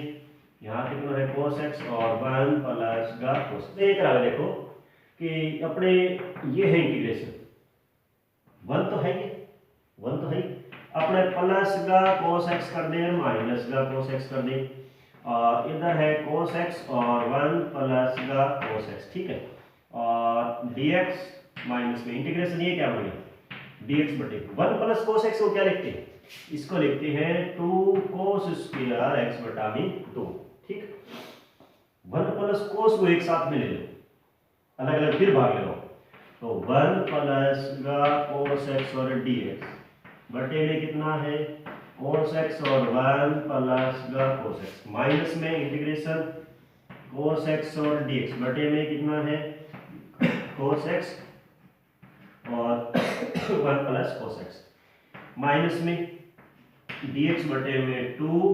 यहाँ कितना है cos x और 1 प्लस का cos x। एक रहा देखो कि अपने ये है इंटीग्रेशन 1 तो है ये 1 तो है अपने प्लस का cos x कर दे माइनस का cos x कर दे और इधर है cos x और 1 प्लस का cos x। ठीक है और dx माइनस में इंटीग्रेशन ये क्या बनेगा dx बटे 1 प्लस cos x को क्या लिखते हैं इसको लिखते हैं 2 cos स्क्वायर x बटा में 2। ठीक 1 प्लस cos को एक साथ में ले लो अलग अलग फिर भाग ले लो तो 1 प्लस का cos x और dx बटे में कितना है cos x और 1 प्लस का cos x माइनस में इंटीग्रेशन cos x और dx बटे में कितना है cos x और 1 प्लस cos x माइनस में dx बटे में 2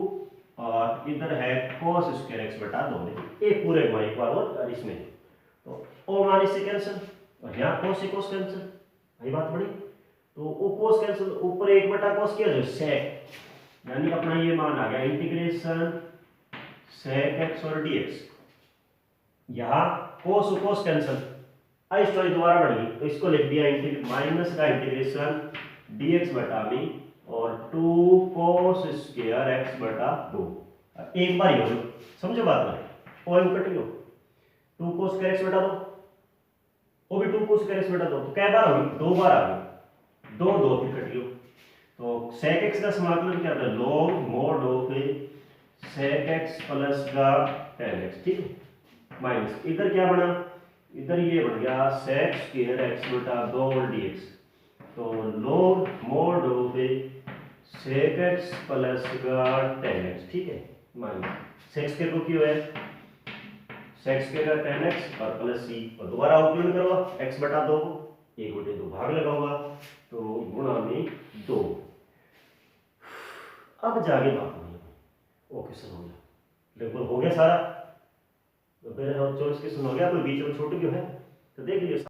और इधर है cos स्क्वायर x बटा 2 एक पूरे में एक बार और इसमें तो ओ मान इससे कैंसिल और यहाँ cos से cos कैंसिल यही बात बड़ी तो वो cos कैंसिल ऊपर 1 बटा cos किया जो sec यानी अपना ये मान आ गया इंटीग्रेशन sec x और dx यहाँ cos कैंसिल आई स्टोरी दोबारा बढ़ गई तो इसको लिख दिया माइनस का इंटीग्रेशन dx बटा में और 2 cos स्क्वायर x बटा 2 एक बार ही हो समझो बात में और कट लो 2 cos स्क्वायर x बटा 2 वो भी 2 cos स्क्वायर x बटा 2 तो कै बार होगी 2 बार आ गई 2 2 फिर कट लो तो sec x का समाकलन क्या था log mod of sec x plus का tan x। ठीक है माइनस इधर क्या बना इधर ये बन गया sec स्क्वायर x बटा 2 dx तो log mod of sec x plus का tan x। ठीक है माइनस sec स्क्वायर को क्यों है sec स्क्वायर का tan x और प्लस c और दोबारा अवकलन करो x बटा 2 1 बटे 2 भाग लगाऊंगा तो गुणा में 2 अब जाके बात नहीं ओके सर हो गया लगभग हो गया सारा तो पहले हम 24 क्वेश्चन हो गया कोई बीच में छोटे क्यों है तो देख लीजिए।